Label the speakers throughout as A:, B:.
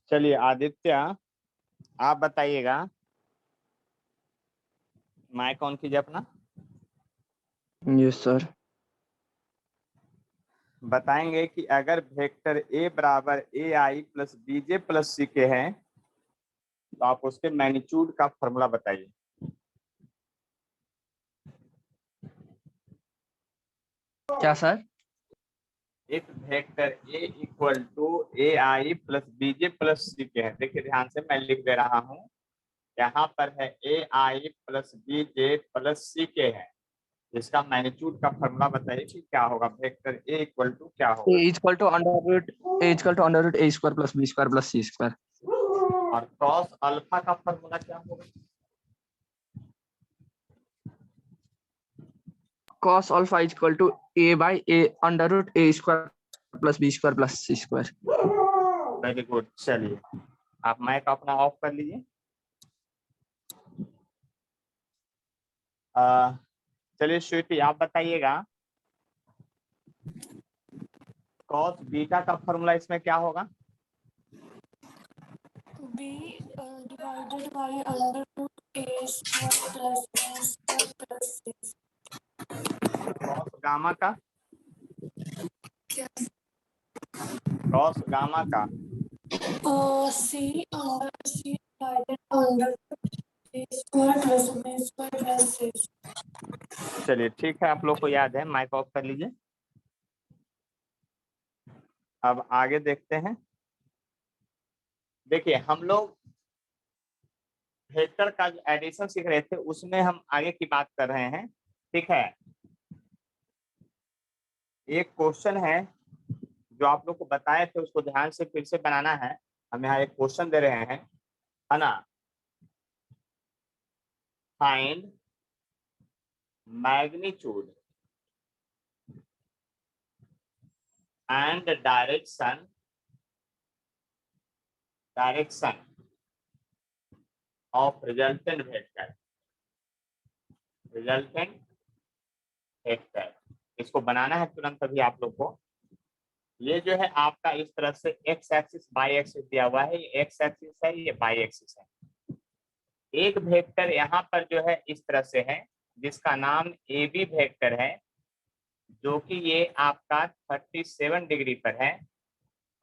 A: चलिए आदित्य, आप बताइएगा, माइक ऑन कीजिए अपना।
B: Yes sir.
A: बताएंगे कि अगर वेक्टर ए बराबर ए I plus B J plus C K हैं तो आप उसके मैग्नीट्यूड का फॉर्मूला बताइए।
B: क्या सर?
A: एक vector A equal to A I plus B J plus C K हैं। देखिए ध्यान से मैं लिख दे रहा हूँ, यहाँ पर है ए I plus B J plus C के है, इसका मैग्नीट्यूड का फॉर्मूला बताइए कि क्या होगा। वेक्टर ए इक्वल टू क्या होगा,
B: A = a² + b² + c²।
A: और कॉस अल्फा का फॉर्मूला क्या होगा।
B: cos alpha = a/a √a² + b² + c²।
A: Very good. चलिए आप माइक अपना ऑफ कर लीजिए। चलिए स्वीटी आप बताइएगा, कॉस बीटा का फॉर्मूला इसमें क्या होगा।
C: b divided by √a² + b² + c।
A: Cos gamma का,
C: क्या
A: कॉस गामा का
C: c divided √a² + b² + c।
A: चलिए ठीक है, आप लोग को याद है, माइक ऑफ कर लीजिए। अब आगे देखते हैं। देखिए हम लोग वेक्टर का जो एडिशन सीख रहे थे उसमें हम आगे की बात कर रहे हैं। ठीक है, एक क्वेश्चन है जो आप लोग को बताए थे, उसको ध्यान से फिर से बनाना है। हम यहाँ एक क्वेश्चन दे रहे हैं, है ना। Find magnitude and direction of resultant vector. इसको बनाना है तुरंत अभी आप लोग को। ये जो है आपका इस तरह से एक्स एक्सिस बाई एक्सिस दिया हुआ है, ये एक्स एक्सिस है, ये बाई एक्सिस है। एक वेक्टर यहाँ पर जो है इस तरह से है जिसका नाम ए बी वेक्टर है, जो कि ये आपका 37 डिग्री पर है,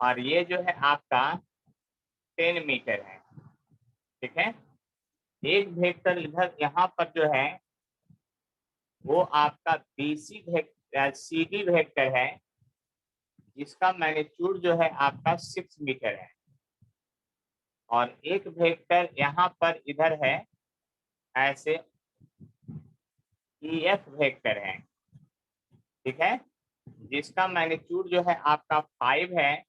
A: और ये जो है आपका 10 मीटर है। ठीक है, एक वेक्टर इधर यहाँ पर जो है वो आपका BC vector C D vector है, जिसका मैग्नीट्यूड जो है आपका 6 मीटर है। और एक वेक्टर यहाँ पर इधर है ऐसे ई एफ वेक्टर है, ठीक है, जिसका मैग्नीट्यूड जो है आपका 5 है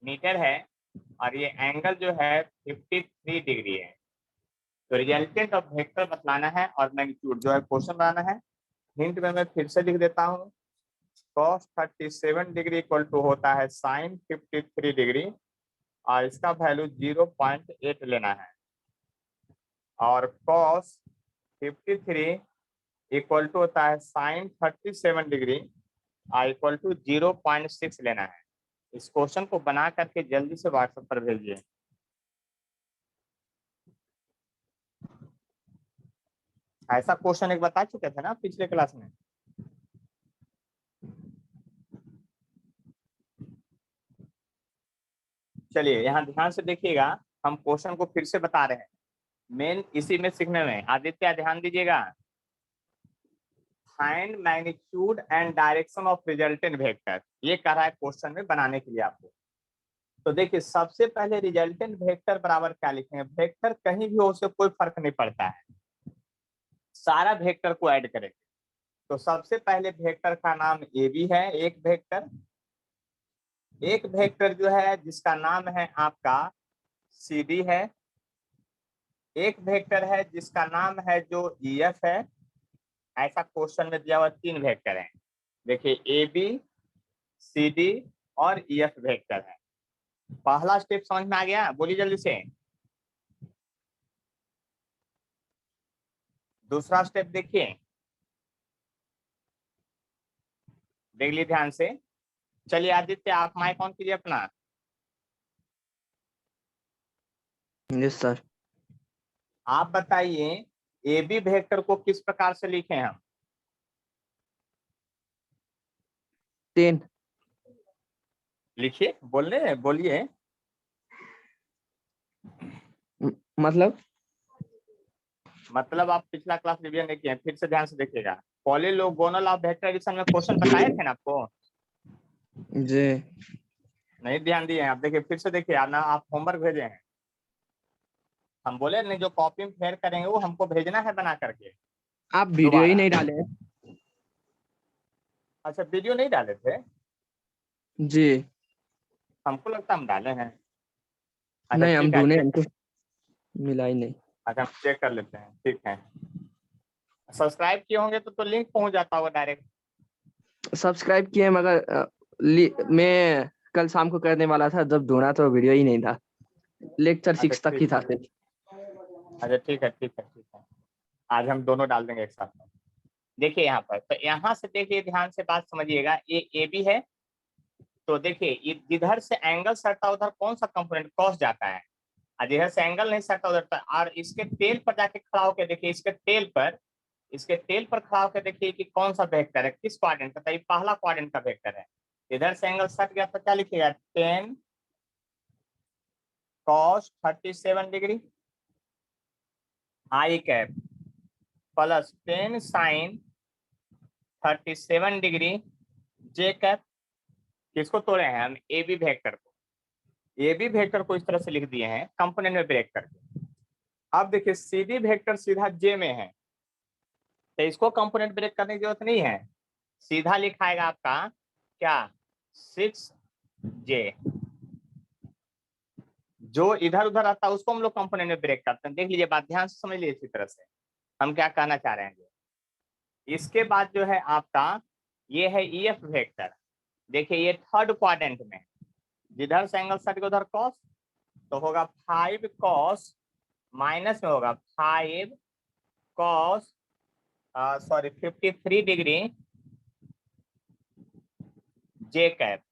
A: मीटर है, और ये एंगल जो है 53 डिग्री है। तो रिजल्टेंट ऑफ वेक्टर बतलाना है और मैग्नीट्यूड जो है क्वेश्चन बनाना है। हिंट में मैं फिर से लिख देता हूँ, cos 37 डिग्री इक्वल टू होता है sin 53 डिग्री, और इसका वैल्यू 0.8 लेना है, और cos 53 इक्वल टू होता है sin 37 डिग्री इक्वल टू 0.6 लेना है। इस क्वेश्चन को बना करके जल्दी से व्हाट्सएप पर भेजिए। ऐसा क्वेश्चन एक बता चुके थे ना पिछले क्लास में। चलिए यहाँ ध्यान से देखिएगा, हम क्वेश्चन को फिर से बता रहे हैं, मेन इसी में सीखने में। आदित्य ध्यान दीजिएगा, find magnitude and direction of resultant vector, ये कह रहा है क्वेश्चन में बनाने के लिए आपको। तो देखिए सबसे पहले रिजल्टेंट वेक्टर बराबर क्या लिखेंगे। वेक्टर कहीं भी हो उससे कोई फर्क नहीं पड़ता है, सारा वेक्टर को ऐड करेंगे। तो सबसे पहले वेक्टर का नाम ए बी है, एक वेक्टर जो है जिसका नाम है आपका सी डी है, एक वेक्टर है जिसका नाम है जो ई एफ है। ऐसा क्वेश्चन में दिया हुआ 3 वेक्टर है। देखिए ए बी सी डी और ई एफ वेक्टर है। पहला स्टेप समझ में आ गया, बोलिए जल्दी से। दूसरा स्टेप देखिए, देख लीजिए ध्यान से। चलिए आदित्य, आप माइक ऑन कीजिए अपना।
B: Yes sir.
A: आप बताइए ए बी वेक्टर को किस प्रकार से लिखें हम?
B: 10।
A: लिखिए, बोलिए।
B: मतलब
A: आप पिछला क्लास रिवीजन नहीं किए, फिर से ध्यान से देखिएगा। पॉलीलोगोनल ऑफ वेक्टर एडिशन में क्वेश्चन बताए थे ना आपको?
B: जी
A: नहीं ध्यान दिए हैं आप? देखिए फिर से देखिए, ना आप होमवर्क भेजे हैं। हम बोले नहीं, जो कॉपी में फेयर करेंगे वो हमको भेजना है बना करके
B: आप वीडियो ही
A: दोबारा।
B: नहीं डाले हैं।
A: अच्छा, वीडियो नहीं डाले थे?
B: जी
A: हमको लगता हम डाले हैं। अच्छा
B: नहीं, हम
A: ठीक है,
B: ढूंढे,
A: चेक।
B: हमको मिला ही नहीं।
A: अच्छा, हम चेक कर लेते हैं, ठीक है। सब्सक्राइब किए होंगे तो लिंक पहुंच जाता होगा डायरेक्ट।
B: सब्सक्राइब किए मगर मैं कल शाम को करने वाला था, जब ढूंढा तो वीडियो ही नहीं था। लेक्चर
A: अच्छा
B: 6 तक ही
A: ठीक
B: था
A: है,
B: सिर्फ।
A: अच्छा ठीक है। आज हम दोनों डाल देंगे एक साथ में। देखिए यहाँ पर, तो यहाँ से देखिए, ध्यान से बात समझिएगा। ये ए बी है, तो देखिए जिधर से एंगल सटता उधर कौन सा कंपोनेंट कॉस जाता है, और जिधर से एंगल नहीं सटता उधर पर। और इसके टेल पर जाके खड़ा होकर देखिए, इसके टेल पर खड़ा होकर देखिए कि कौन सा वेक्टर है, किस क्वाड्रेंट का। तो ये पहला क्वाड्रेंट का वेक्टर है। इधर से एंगल सट गया तो क्या लिखिएगा? 10 cos 37 degree I cap plus 10 sin 37 degree J cap. किसको तोड़े हैं हम? ए बी वेक्टर को। ए बी वेक्टर को इस तरह से लिख दिए हैं कंपोनेंट में ब्रेक करके। अब देखिए सी डी वेक्टर सीधा जे में है, तो इसको कंपोनेंट ब्रेक करने की जरूरत नहीं है। सीधा लिखाएगा आपका क्या? 6J। जो इधर उधर आता है उसको हम लोग कंपोनेंट में ब्रेक करते हैं। देख लीजिए, बात ध्यान से समझ लीजिए इसी तरह से हम क्या कहना चाह रहे हैं। इसके बाद जो है आपका ये है ई एफ वेक्टर। देखिए ये थर्ड क्वाड्रेंट में, जिधर से एंगल सट के उधर कॉस, तो होगा 5 कॉस, माइनस में होगा 5 कॉस 53 डिग्री जे कैप।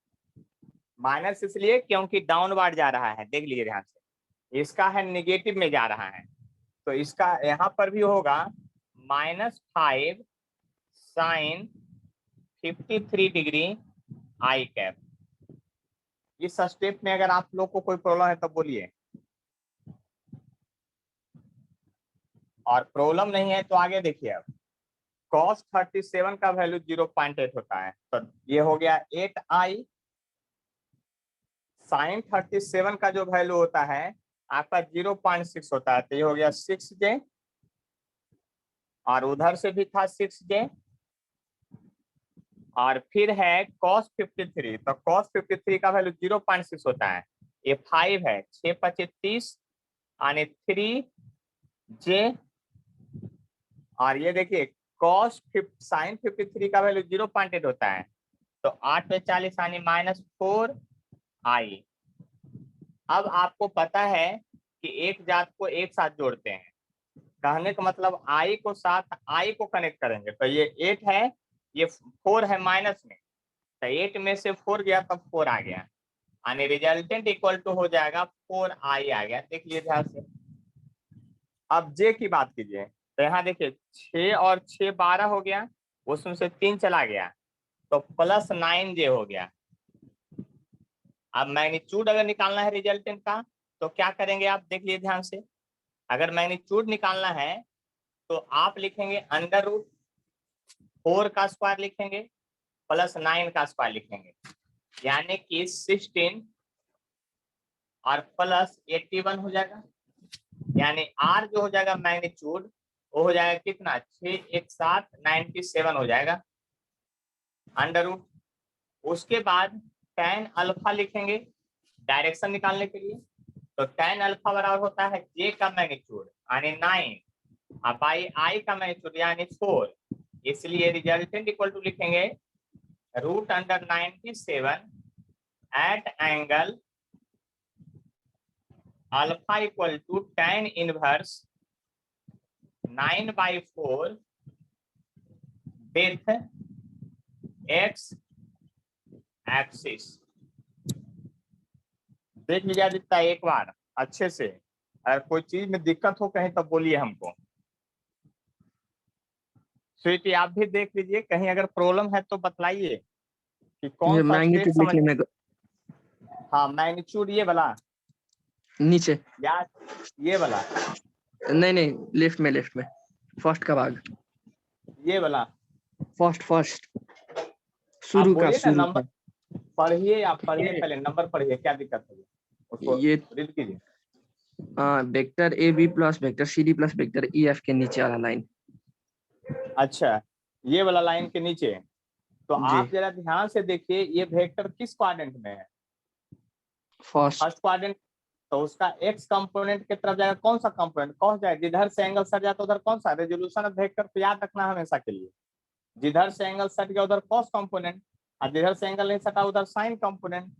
A: माइनस इसलिए क्योंकि डाउनवर्ड जा रहा है, देख लीजिए ध्यान से। इसका है निगेटिव में जा रहा है, तो इसका यहाँ पर भी होगा -5 साइन 53 डिग्री आई कैप। इस स्टेप में अगर आप लोग को कोई प्रॉब्लम है तो बोलिए, और प्रॉब्लम नहीं है तो आगे देखिए। अब cos 37 का वैल्यू 0.8 होता है, तो ये हो गया 8i। sin 37 का जो वैल्यू होता है आपका 0.6 होता है, तो ये हो गया 6J। और उधर से भी था 6J, और फिर है cos 53। तो cos 53 का वैल्यू 0.6 होता है, ये 5 है, 6 25 30 यानी 3J। और ये देखिए sin 53 का वैल्यू 0.8 होता है, तो 8 पे 40 यानी -4i। अब आपको पता है कि एक जात को एक साथ जोड़ते हैं, कहने का मतलब आई को साथ आई को कनेक्ट करेंगे, तो ये 8 है, ये 4 है माइनस में, तो 8 में से 4 गया तब 4 आ गया, यानी रिजल्टेंट इक्वल टू हो जाएगा 4i आ गया। देख लीजिए ध्यान से। अब जे की बात कीजिए, तो यहाँ देखिए 6 और 6 12 हो गया, उसमें से 3 चला गया, तो +9J हो गया। अब मैग्नीट्यूड अगर निकालना है रिजल्टेंट का, तो क्या करेंगे आप? देख लीजिए ध्यान से। अगर मैग्नीट्यूड निकालना है तो आप लिखेंगे √4 का स्क्वायर लिखेंगे +9 का स्क्वायर लिखेंगे, यानी कि 16 और +81 हो जाएगा। यानी R जो हो जाएगा मैग्नीट्यूड, वो हो जाएगा कितना? 6 1 7 97 हो जाएगा √। उसके बाद tan अल्फा लिखेंगे डायरेक्शन निकालने के लिए, तो tan अल्फा बराबर होता है J का मैग्नीट्यूड यानी 9 अब बाई I का मैग्नीट्यूड यानी 4, इसलिए रिजल्टेंट इक्वल टू लिखेंगे √97 at angle alpha equal to tan inverse 9/4 with x axis. देख लीजिए आदित्य एक बार अच्छे से, अगर कोई चीज में दिक्कत हो कहीं तो बोलिए हमको। स्वीटी आप भी देख लीजिए, कहीं अगर प्रॉब्लम है तो बतलाइए कि कौन सा स्टेप
B: मैग्नीट्यूड
A: समझ।
B: लिखने में
A: हाँ मैग्नीट्यूड ये वाला
B: नीचे,
A: या ये वाला,
B: नहीं नहीं, लेफ्ट में फर्स्ट का भाग,
A: ये वाला।
B: फर्स्ट
A: आप
B: शुरू
A: बोलिए ना
B: का।
A: नंबर पढ़िए, आप पढ़िए पहले नंबर पढ़िए, क्या दिक्कत है उसको
B: ये
A: रीड कीजिए।
B: Vector A B plus vector C D plus vector E F के नीचे वाला लाइन।
A: अच्छा ये वाला लाइन के नीचे, तो
B: जी।
A: आप जरा ध्यान से देखिए ये वेक्टर किस क्वाड्रेंट में है? First quadrant. तो उसका एक्स कंपोनेंट की तरफ जाएगा, कौन सा कंपोनेंट कौन जाए, जिधर से एंगल सट जाता है उधर कौन सा, रेजोल्यूशन ऑफ वेक्टर को याद रखना हमेशा के लिए। जिधर से एंगल सट गया उधर कॉस कंपोनेंट, और जिधर से एंगल नहीं सटा उधर साइन कंपोनेंट।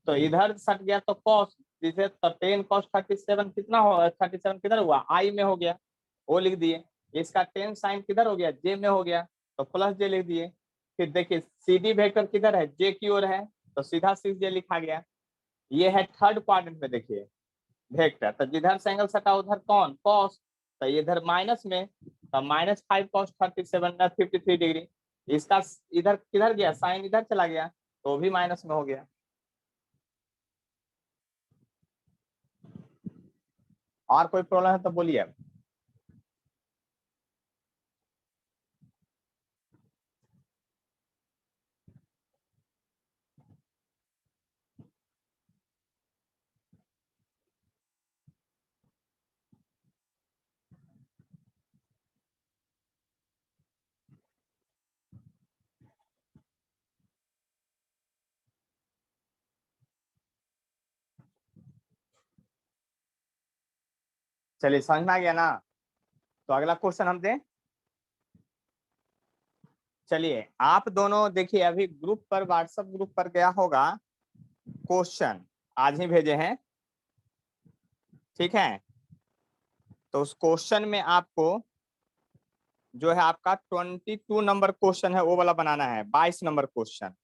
A: तो इधर सट गया तो कॉस, जिसे तो 10 cos 37 कितना होगा, 37 किधर हुआ, आई में हो गया, वो लिख दिए। इसका 10 साइन किधर हो गया, जे में हो गया, तो प्लस जे लिख दिए। फिर देखिए सी डी वेक्टर किधर है, जे की ओर है, तो सीधा 6j लिखा गया। ये है थर्ड क्वाड्रेंट में देखिए वेक्टर, तो जिधर से एंगल सटा उधर कौन, कॉस, तो इधर माइनस में, तो -5 cos 37 53 डिग्री। इसका इधर किधर गया, साइन इधर चला गया, तो भी माइनस में हो गया। और कोई प्रॉब्लम है तो बोलिए अब। चलिए समझ में आ गया ना, तो अगला क्वेश्चन हम दें। चलिए आप दोनों देखिए, अभी ग्रुप पर, व्हाट्सएप ग्रुप पर गया होगा क्वेश्चन, आज ही भेजे हैं, ठीक है। तो उस क्वेश्चन में आपको जो है आपका 22 नंबर क्वेश्चन है वो वाला बनाना है, 22 नंबर क्वेश्चन।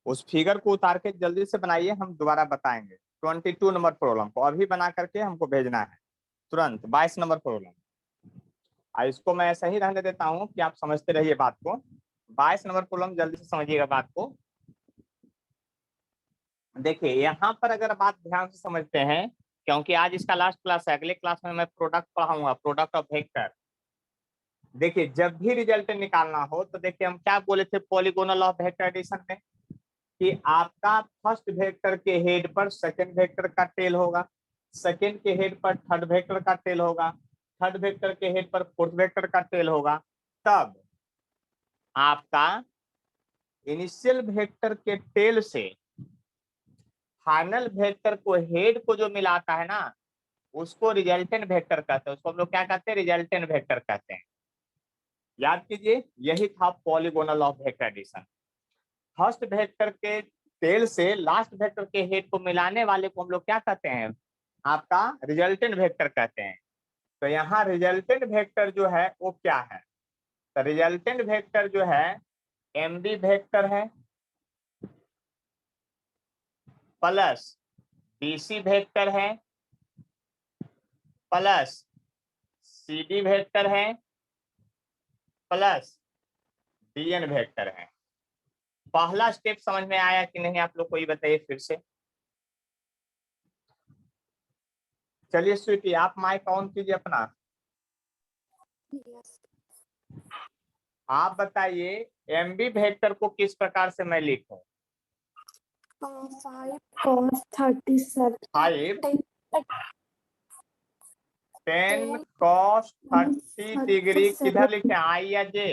A: उस फिगर को उतार के जल्दी से बनाइए, हम दोबारा बताएंगे। 22 नंबर प्रॉब्लम को अभी बना करके हमको भेजना है तुरंत, 22 नंबर प्रॉब्लम। इसको मैं ऐसा ही रहने देता हूँ कि आप समझते रहिए बात को। 22 नंबर प्रॉब्लम जल्दी से समझिएगा बात को। देखिए यहाँ पर अगर बात ध्यान से समझते हैं, क्योंकि आज इसका लास्ट क्लास है, अगले क्लास में मैं प्रोडक्ट पढ़ाऊंगा, प्रोडक्ट ऑफ वेक्टर। देखिए जब भी रिजल्ट निकालना हो तो देखिए हम क्या बोले थे पॉलीगोनल ऑफ वेक्टर एडिशन में, कि आपका फर्स्ट वेक्टर के हेड पर सेकंड वेक्टर का टेल होगा, सेकंड के हेड पर थर्ड वेक्टर का टेल होगा, थर्ड वेक्टर के हेड पर फोर्थ वेक्टर का टेल होगा। तब आपका इनिशियल वेक्टर के टेल से फाइनल वेक्टर को हेड को जो मिलाता है ना, उसको रिजल्टेंट वेक्टर कहते हैं। उसको हम लोग क्या कहते हैं, रिजल्टेंट वेक्टर कहते हैं। याद कीजिए यही था polygonal of vector addition. First vector के टेल से लास्ट वेक्टर के हेड को मिलाने वाले को हम लोग क्या कहते हैं, आपका रिजल्टेंट वेक्टर कहते हैं। तो यहाँ रिजल्टेंट वेक्टर जो है वो क्या है, तो रिजल्टेंट वेक्टर जो है एमबी वेक्टर है प्लस बीसी वेक्टर है प्लस सीडी वेक्टर है प्लस डीएन वेक्टर है। पहला स्टेप समझ में आया कि नहीं आप लोग को, ये बताइए फिर से। चलिए स्वीटी आप माइक ऑन कीजिए अपना।
C: Yes.
A: आप बताइए एमबी वेक्टर को किस प्रकार से मैं लिखूं।
C: 5 cos 37
A: 5
C: 10
A: 10 cos 30 डिग्री किधर लिखे, आई या जे?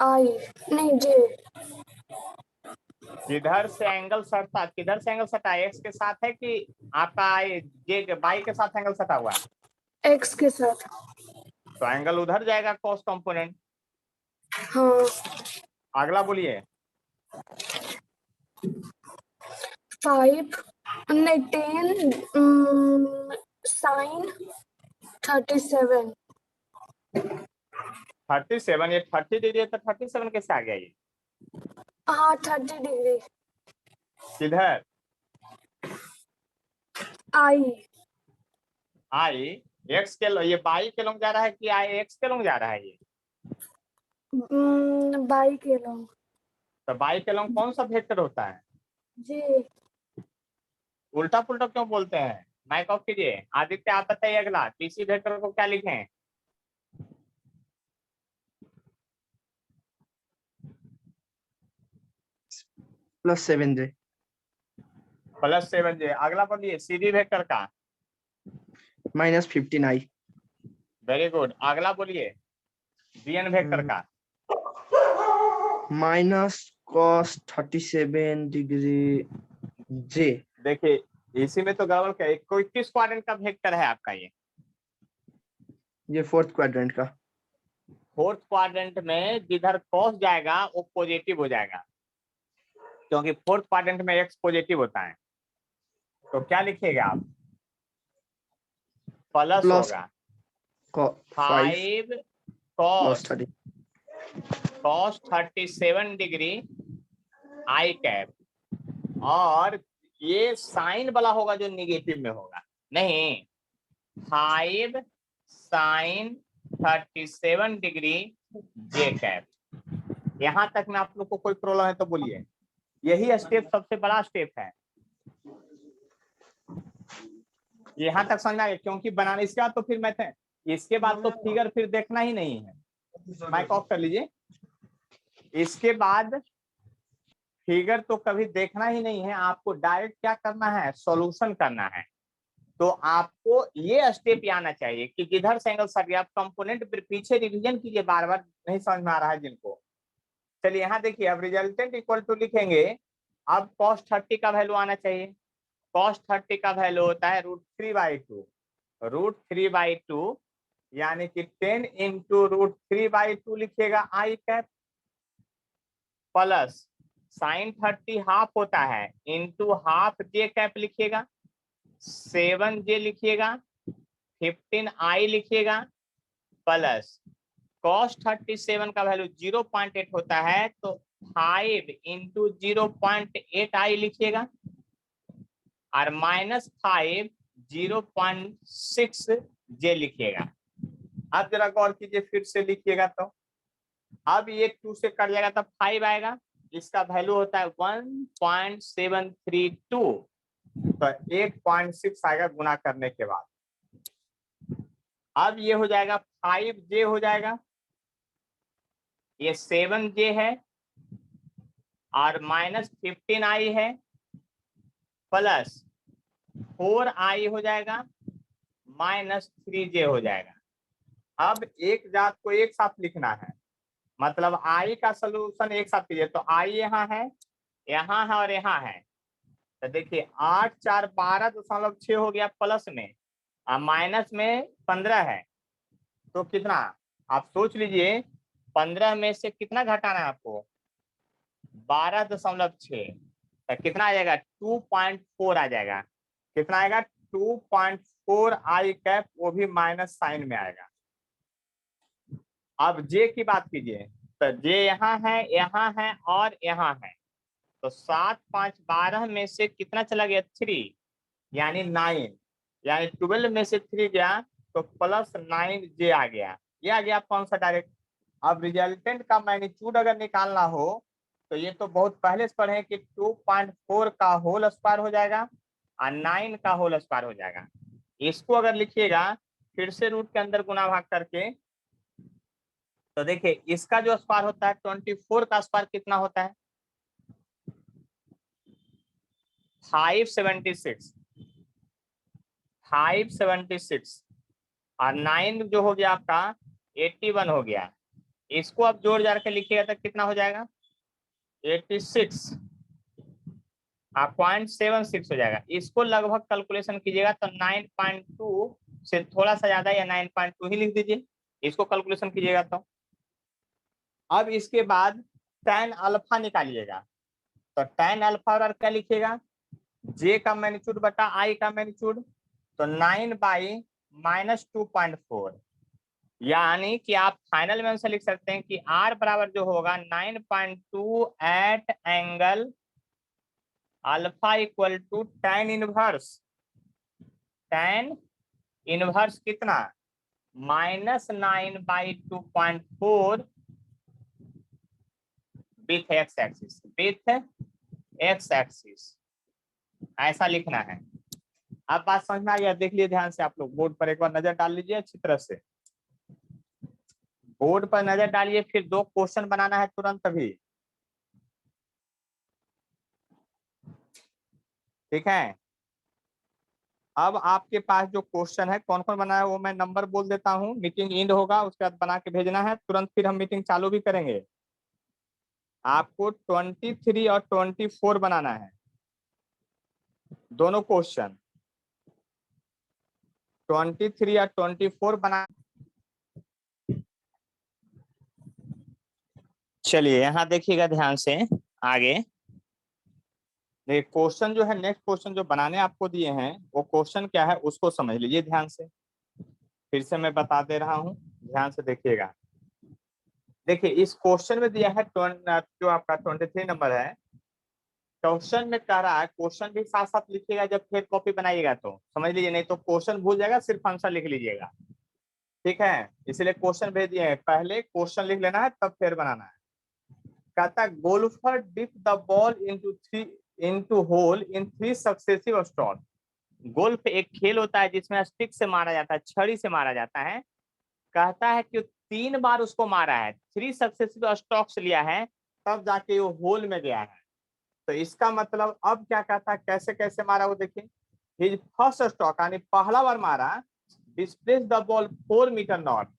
C: आई नहीं जे,
A: किधर से एंगल सटा, किधर से एंगल सटा, एक्स के साथ है कि आपका जे बाई के साथ एंगल सटा हुआ है,
C: एक्स के साथ।
A: तो एंगल उधर जाएगा कॉस कंपोनेंट।
C: हाँ
A: अगला बोलिए।
C: 5 नहीं 10 साइन 37
A: 37, ये 30 डिग्री है तो 37 कैसे आ गया ये?
C: हाँ 30 डिग्री
A: किधर?
C: आई
A: आई एक्स के ये बाई के लोग जा रहा है कि आई एक्स के लोग जा रहा है? ये
C: बाई के लोग
A: तो बाई के लोग कौन सा वेक्टर होता है?
C: जी
A: उल्टा पुल्टा क्यों बोलते हैं? माइक ऑफ कीजिए। आदित्य आप बताइए अगला पीसी वेक्टर को क्या लिखें?
B: +7j
A: +7j। अगला बोलिए सीडी वेक्टर का।
B: -15i
A: very good. अगला बोलिए बीएन वेक्टर का।
B: -cos 37 degree j।
A: देखिए इसी में तो गड़बड़ क्या है, कोई किस क्वाड्रेंट का वेक्टर है आपका?
B: ये 4th क्वाड्रेंट का।
A: 4th क्वाड्रेंट में जिधर कॉस जाएगा वो पॉजिटिव हो जाएगा, क्योंकि 4th क्वाड्रेंट में एक्स पॉजिटिव होता है। तो क्या लिखिएगा आप? प्लस
B: प्लस
A: होगा
B: 5
A: 5
B: plus
A: cos
B: 30
A: cos 37 degree I cap, और ये साइन वाला होगा जो निगेटिव में होगा। नहीं, 5 sin 37 डिग्री जे कैप। यहां तक में आप लोग को कोई प्रॉब्लम है तो बोलिए। यही स्टेप सबसे बड़ा स्टेप है। यहाँ तक समझ में आ गया? क्योंकि बनाने इसके बाद तो फिर मैं थे, इसके बाद तो फिगर फिर देखना ही नहीं है। माइक ऑफ कर लीजिए। इसके बाद फिगर तो कभी देखना ही नहीं है, आपको डायरेक्ट क्या करना है, सॉल्यूशन करना है। तो आपको ये स्टेप आना चाहिए कि किधर से एंगल सट गया। आप कंपोनेंट पीछे रिवीजन कीजिए, बार बार नहीं समझ में आ रहा है जिनको। चलिए यहाँ देखिए, अब रिजल्टेंट इक्वल टू लिखेंगे। अब cos 30 का वैल्यू आना चाहिए। cos 30 का वैल्यू होता है √3/2। √3/2 यानी कि 10 इंटू √3/2 लिखिएगा आई कैप, प्लस साइन 30 हाफ होता है इंटू हाफ जे कैप लिखिएगा, 7j लिखिएगा, 15i लिखिएगा, प्लस cos 37 का वैल्यू 0.8 होता है तो 5 इंटू 0.8i लिखिएगा, और -5 0.6j लिखिएगा। अब जरा गौर कीजिए, फिर से लिखिएगा तो अब ये 2 से कट जाएगा तब 5 आएगा। इसका वैल्यू होता है 1.732, तो 8.6 आएगा गुना करने के बाद। अब ये हो जाएगा 5j हो जाएगा, ये 7j है, और -15i है, प्लस 4i हो जाएगा, -3j हो जाएगा। अब एक जात को एक साथ लिखना है, मतलब i का सोल्यूशन एक साथ कीजिए। तो i यहाँ है और यहाँ है। तो देखिए 8 4 12.6 हो गया प्लस में, और माइनस में 15 है। तो कितना आप सोच लीजिए, 15 में से कितना घटाना है आपको? 12.6। तो कितना आ जाएगा? 2.4 आ जाएगा। कितना आएगा? 2.4 आई कैप, वो भी माइनस साइन में आएगा। अब जे की बात कीजिए, तो जे यहाँ है और यहाँ है। तो 7 5 12 में से कितना चला गया? 3, यानी 9, यानी 12 में से 3 गया तो +9j आ गया। ये आ गया कौन सा? डायरेक्ट। अब रिजल्टेंट का मैग्नीट्यूड अगर निकालना हो तो ये तो बहुत पहले से पढ़े कि 2.4 का होल स्क्वायर हो जाएगा और 9 का होल स्क्वायर हो जाएगा। इसको अगर लिखिएगा फिर से रूट के अंदर गुना भाग करके, तो देखिए इसका जो स्क्वायर होता है 24 का स्क्वायर कितना होता है? 576। 576 और 9 जो हो गया आपका 81 हो गया। इसको आप जोड़ जाड़ के लिखिएगा तो कितना हो जाएगा? 86 0.76 हो जाएगा। इसको लगभग कैलकुलेशन कीजिएगा तो 9.2 से थोड़ा सा ज्यादा या 9.2 ही लिख दीजिए, इसको कैलकुलेशन कीजिएगा तो। अब इसके बाद tan अल्फा निकालिएगा, तो tan अल्फा और क्या लिखिएगा? जे का मैग्नीट्यूड बटा आई का मैग्नीट्यूड, तो 9 बाई -2.4 यानी कि आप फाइनल में से लिख सकते हैं कि R बराबर जो होगा 9.2 at angle alpha equal to tan inverse कितना -9/2.4 विथ एक्स एक्सिस ऐसा लिखना है। अब बात समझ में आ गया? देख लिए ध्यान से आप लोग, बोर्ड पर एक बार नजर डाल लीजिए अच्छी तरह से, बोर्ड पर नजर डालिए, फिर 2 क्वेश्चन बनाना है तुरंत अभी, ठीक है। अब आपके पास जो क्वेश्चन है कौन कौन बना है वो मैं नंबर बोल देता हूँ, मीटिंग एंड होगा उसके बाद बना के भेजना है तुरंत, फिर हम मीटिंग चालू भी करेंगे। आपको 23 और 24 बनाना है, दोनों क्वेश्चन 23 या 24 बना। चलिए यहाँ देखिएगा ध्यान से आगे। क्वेश्चन जो है, नेक्स्ट क्वेश्चन जो बनाने आपको दिए हैं वो क्वेश्चन क्या है उसको समझ लीजिए ध्यान से, फिर से मैं बता दे रहा हूँ, ध्यान से देखिएगा। देखिए इस क्वेश्चन में दिया है जो आपका 23 नंबर है, क्वेश्चन में कह रहा है, क्वेश्चन भी साथ साथ लिखिएगा जब फिर कॉपी बनाइएगा तो समझ लीजिए, नहीं तो क्वेश्चन भूल जाएगा, सिर्फ आंसर लिख लीजिएगा, ठीक है। इसलिए क्वेश्चन भेज दिए हैं, पहले क्वेश्चन लिख लेना है तब फिर बनाना है। कहता है golfer dip the ball into hole in 3 successive stroke. Golf एक खेल होता है जिसमें स्टिक से मारा जाता है, छड़ी से मारा जाता है। कहता है कि 3 बार उसको मारा है, 3 सक्सेसिव स्ट्रोक्स लिया है, तब जाके वो होल में गया है। तो इसका मतलब अब क्या कहता है, कैसे कैसे मारा वो देखिए। हिज फर्स्ट स्ट्रोक यानी पहला बार मारा, displace the ball 4 metre north,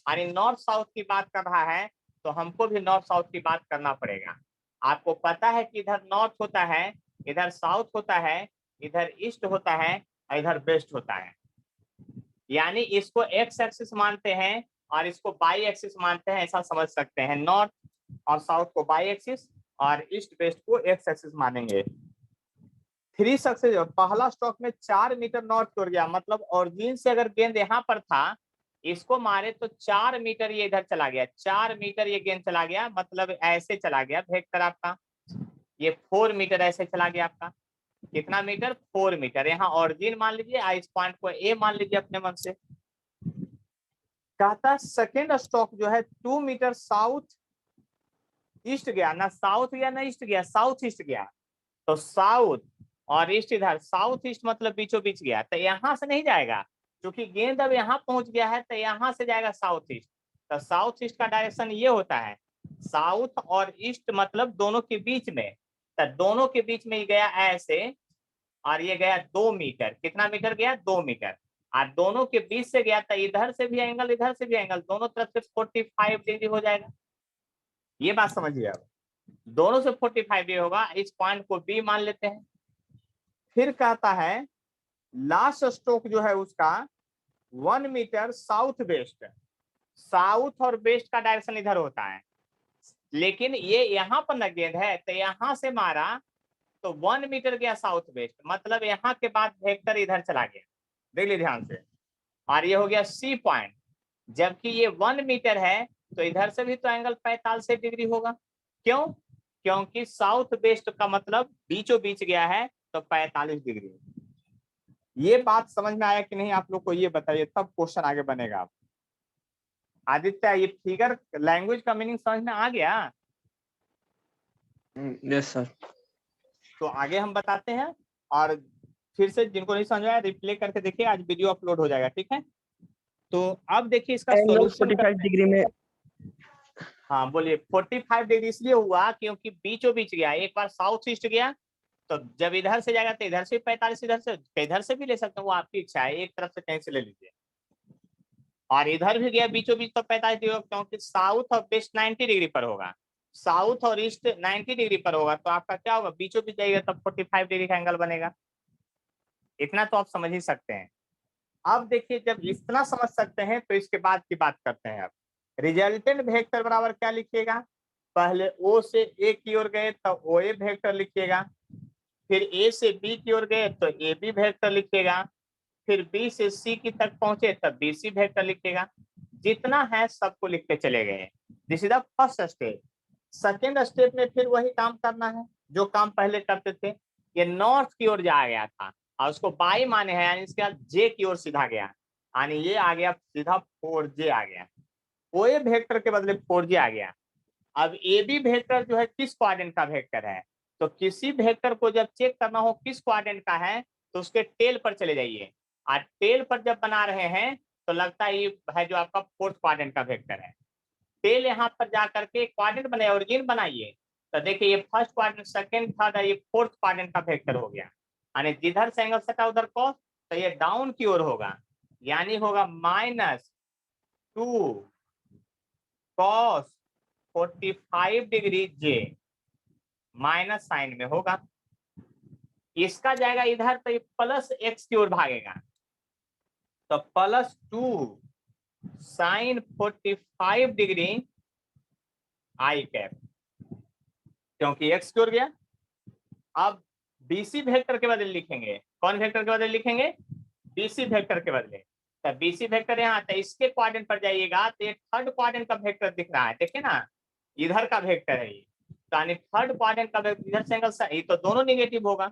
A: यानी नॉर्थ साउथ की बात कर रहा है, तो हमको भी नॉर्थ साउथ की बात करना पड़ेगा। आपको पता है कि इधर नॉर्थ होता है, इधर साउथ होता है, इधर ईस्ट होता है और इधर वेस्ट होता है। यानी इसको एक्स एक्सिस मानते हैं और इसको बाई एक्सिस मानते हैं, ऐसा समझ सकते हैं। नॉर्थ और साउथ को बाई एक्सिस और ईस्ट वेस्ट को एक्स एक्सिस मानेंगे। 3 सक्सेस, पहला स्ट्रोक में 4 मीटर नॉर्थ की ओर गया, मतलब ओरिजिन से अगर गेंद यहाँ पर था, इसको मारे तो 4 मीटर ये इधर चला गया, 4 मीटर ये गेंद चला गया, मतलब ऐसे चला गया वेक्टर आपका, ये 4 मीटर ऐसे चला गया आपका। कितना मीटर? 4 मीटर। यहाँ ओरिजिन मान लीजिए, इस पॉइंट को ए मान लीजिए अपने मन से। कहता सेकेंड स्ट्रोक जो है 2 मीटर साउथ ईस्ट गया, ना साउथ गया ना ईस्ट गया, साउथ ईस्ट गया। तो साउथ और ईस्ट इधर, साउथ ईस्ट मतलब बीचों बीच गया, तो यहाँ से नहीं जाएगा, क्योंकि गेंद अब यहाँ पहुंच गया है, तो यहाँ से जाएगा साउथ ईस्ट। तो साउथ ईस्ट का डायरेक्शन ये होता है, साउथ और ईस्ट मतलब दोनों के बीच में, तो दोनों के बीच में गया ऐसे, और ये गया 2 मीटर। कितना मीटर गया? 2 मीटर। और दोनों के बीच से गया, तो इधर से भी एंगल इधर से भी एंगल, दोनों तरफ से 45 डिग्री हो जाएगा। ये बात समझिए, अब दोनों से 45 डिग्री होगा, इस पॉइंट को बी मान लेते हैं। फिर कहता है लास्ट स्ट्रोक जो है उसका 1 मीटर साउथ वेस्ट, साउथ और वेस्ट का डायरेक्शन इधर होता है, लेकिन ये यहाँ पर न गेंद है, तो यहाँ से मारा तो 1 मीटर गया साउथ वेस्ट, मतलब यहाँ के बाद वेक्टर इधर चला गया, देख लीजिए ध्यान से। और ये हो गया सी पॉइंट, जबकि ये 1 मीटर है, तो इधर से भी तो एंगल 45 डिग्री होगा। क्यों? क्योंकि साउथ वेस्ट का मतलब बीचों बीच गया है, तो 45 डिग्री। ये बात समझ में आया कि नहीं आप लोग को, ये बताइए, तब क्वेश्चन आगे बनेगा। आप आदित्य, ये फिगर लैंग्वेज का मीनिंग समझ में आ गया?
B: Yes sir.
A: तो आगे हम बताते हैं, और फिर से जिनको नहीं समझ आया रिप्ले करके देखिए, आज वीडियो अपलोड हो जाएगा, ठीक है। तो अब देखिए इसका
B: एंगल
A: सॉल्यूशन
B: 45 डिग्री में।
A: हाँ बोलिए। 45 डिग्री इसलिए हुआ क्योंकि बीचों बीच गया, एक बार साउथ ईस्ट गया, तो जब इधर से जाएगा तो इधर से 45, इधर से भी ले सकते हैं, वो आपकी इच्छा है, एक तरफ से कहीं से ले लीजिए। और इधर भी गया बीचों बीच तो 45 डिग्री, क्योंकि साउथ और वेस्ट 90 डिग्री पर होगा, साउथ और ईस्ट 90 डिग्री पर होगा, तो आपका क्या होगा? बीचों बीच जाएगा, तब 45 डिग्री का एंगल बनेगा। इतना तो आप समझ ही सकते हैं। अब देखिए, जब इतना समझ सकते हैं तो इसके बाद की बात करते हैं। अब रिजल्टेंट वेक्टर बराबर क्या लिखिएगा? पहले ओ से ए की ओर गए तो ओ ए वेक्टर लिखिएगा, फिर ए से बी की ओर गए तो ए बी वेक्टर लिखिएगा, फिर बी से सी की तक पहुंचे तब बी सी वेक्टर लिखिएगा। जितना है सबको लिखते चले गए। This is the first step. Second step में फिर वही काम करना है जो काम पहले करते थे। ये नॉर्थ की ओर जा गया था और उसको बाई माने हैं, यानी इसके बाद जे की ओर सीधा गया, यानी ये आ गया सीधा 4j आ गया। ओ ए वेक्टर के बदले 4j आ गया। अब ए बी वेक्टर जो है किस क्वाड्रेंट का वेक्टर है, तो किसी वेक्टर को जब चेक करना हो किस क्वाड्रेंट का है तो उसके टेल पर चले जाइए, और टेल पर जब बना रहे हैं तो लगता है ये है जो आपका फोर्थ क्वाड्रेंट का वेक्टर है। टेल यहाँ पर जा करके क्वाड्रेंट बनाइए, ओरिजिन बनाइए, तो देखिए ये फर्स्ट क्वाड्रेंट, सेकंड, थर्ड, ये फोर्थ क्वाड्रेंट का वेक्टर हो गया। यानी जिधर से एंगल सटा उधर कॉस, तो ये डाउन की ओर होगा, यानी होगा -2 cos 45 डिग्री जे, माइनस साइन में होगा। इसका जाएगा इधर तो ये प्लस एक्स की ओर भागेगा, तो +2 sin 45 डिग्री आई कैप, क्योंकि एक्स की ओर गया। अब बीसी वेक्टर के बदले लिखेंगे, कौन वेक्टर के बदले लिखेंगे, बीसी वेक्टर के बदले। तो बीसी वेक्टर यहाँ तो इसके क्वाड्रेंट पर जाइएगा तो ये थर्ड क्वाड्रेंट का वेक्टर दिख रहा है, देखिए ना, इधर का वेक्टर है ये, तो यानी थर्ड क्वाड्रेंट का वेक्टर इधर से एंगल, ये तो दोनों निगेटिव होगा,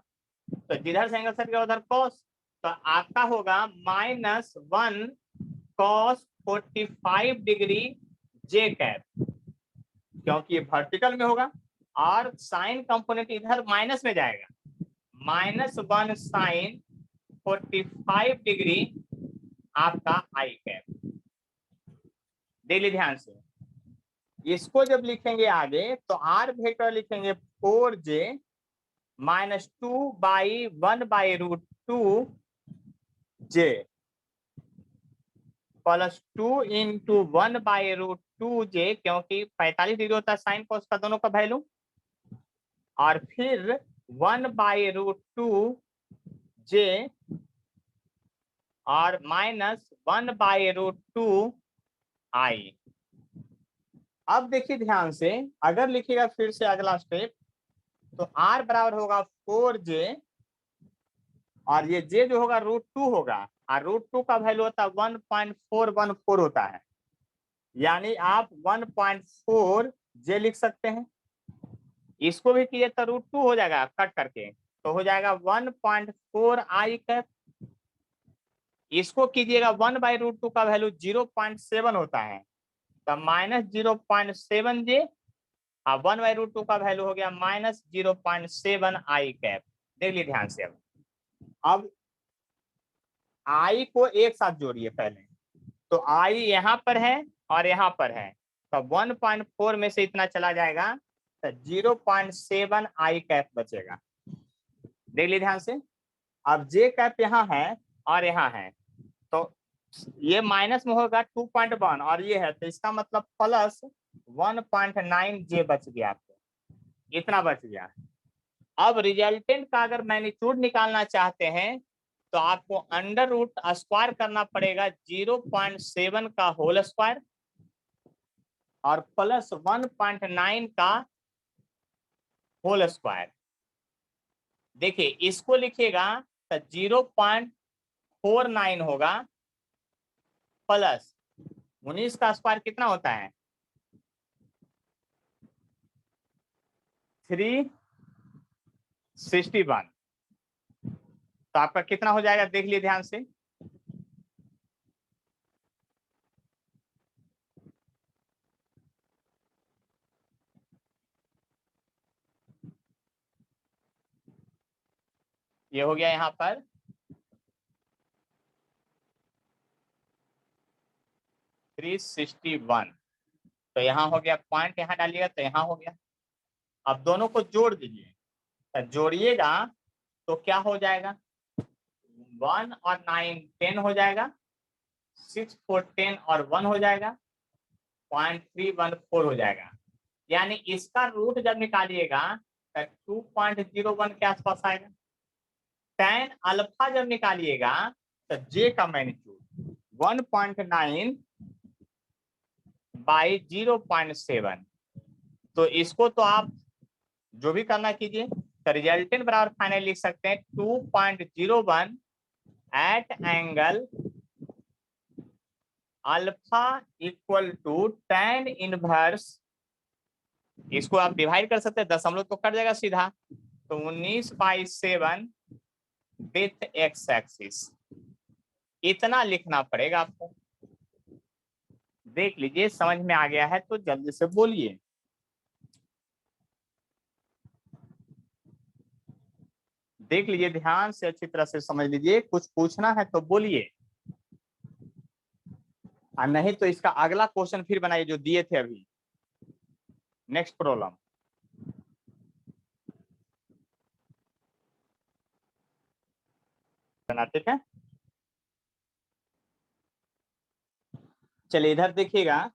A: तो जिधर से एंगल सट गया उधर कॉस, तो आपका होगा -1 cos 45 डिग्री जे कैप, क्योंकि ये वर्टिकल में होगा, और साइन कंपोनेंट इधर माइनस में जाएगा, -1 sin 45 डिग्री आपका आई कैप। देख लीजिए ध्यान से, इसको जब लिखेंगे आगे तो आर वेक्टर लिखेंगे 4j -2 बाई 1/√2 j +2 × 1/√2 j, क्योंकि 45 डिग्री होता है साइन कोस का दोनों का वैल्यू, और फिर 1/√2 j और -1/√2 i। अब देखिए ध्यान से, अगर लिखिएगा फिर से अगला स्टेप, तो r बराबर होगा 4j, और ये j जो होगा √2 होगा, और √2 का वैल्यू होता है 1.414 होता है, यानी आप 1.4 j लिख सकते हैं। इसको भी किए तो √2 हो जाएगा कट करके, तो हो जाएगा 1.4 i कैप। इसको कीजिएगा 1/√2 का वैल्यू 0.7 होता है, तो -0.7 j, और 1/√2 का वैल्यू हो गया -0.7 i कैप। देख लीजिए ध्यान से, अब i को एक साथ जोड़िए पहले, तो i यहाँ पर है और यहाँ पर है, तो 1.4 में से इतना चला जाएगा तो 0.7 i कैप बचेगा। देख लीजिए ध्यान से, अब j कैप यहाँ है और यहाँ है, तो ये माइनस में होगा 2.1 और ये है, तो इसका मतलब +1.9 j बच गया, आपको इतना बच गया। अब रिजल्टेंट का अगर मैग्नीट्यूड निकालना चाहते हैं तो आपको अंडर रूट स्क्वायर करना पड़ेगा 0.7 का होल स्क्वायर और +1.9 का होल स्क्वायर। देखिए इसको लिखिएगा तो 0.49 होगा, प्लस 19 का स्क्वायर कितना होता है 361, तो आपका कितना हो जाएगा देख लिए ध्यान से, ये हो गया यहाँ पर 361, तो यहाँ हो गया, पॉइंट यहाँ डालिएगा तो यहाँ हो गया। अब दोनों को जोड़ दीजिए, तो जोड़िएगा तो क्या हो जाएगा, 1 और 9 10 हो जाएगा, 6 4 10 और 1 हो जाएगा, 0.314 हो जाएगा। यानी इसका रूट जब निकालिएगा तो 2.01 के आसपास आएगा। tan अल्फा जब निकालिएगा तो j का मैग्नीट्यूड 1.9 बाई 0.7, तो इसको तो आप जो भी करना कीजिए, तो रिजल्टेंट बराबर फाइनल लिख सकते हैं 2.01 at angle alpha equal to tan inverse, इसको आप डिवाइड कर सकते हैं, दशमलव तो कट जाएगा सीधा, तो 19/7 विथ एक्स एक्सिस, इतना लिखना पड़ेगा आपको। देख लीजिए समझ में आ गया है तो जल्दी से बोलिए। देख लीजिए ध्यान से, अच्छी तरह से समझ लीजिए, कुछ पूछना है तो बोलिए, और नहीं तो इसका अगला क्वेश्चन फिर बनाइए जो दिए थे अभी, नेक्स्ट प्रॉब्लम। ठीक है, चलिए इधर देखिएगा,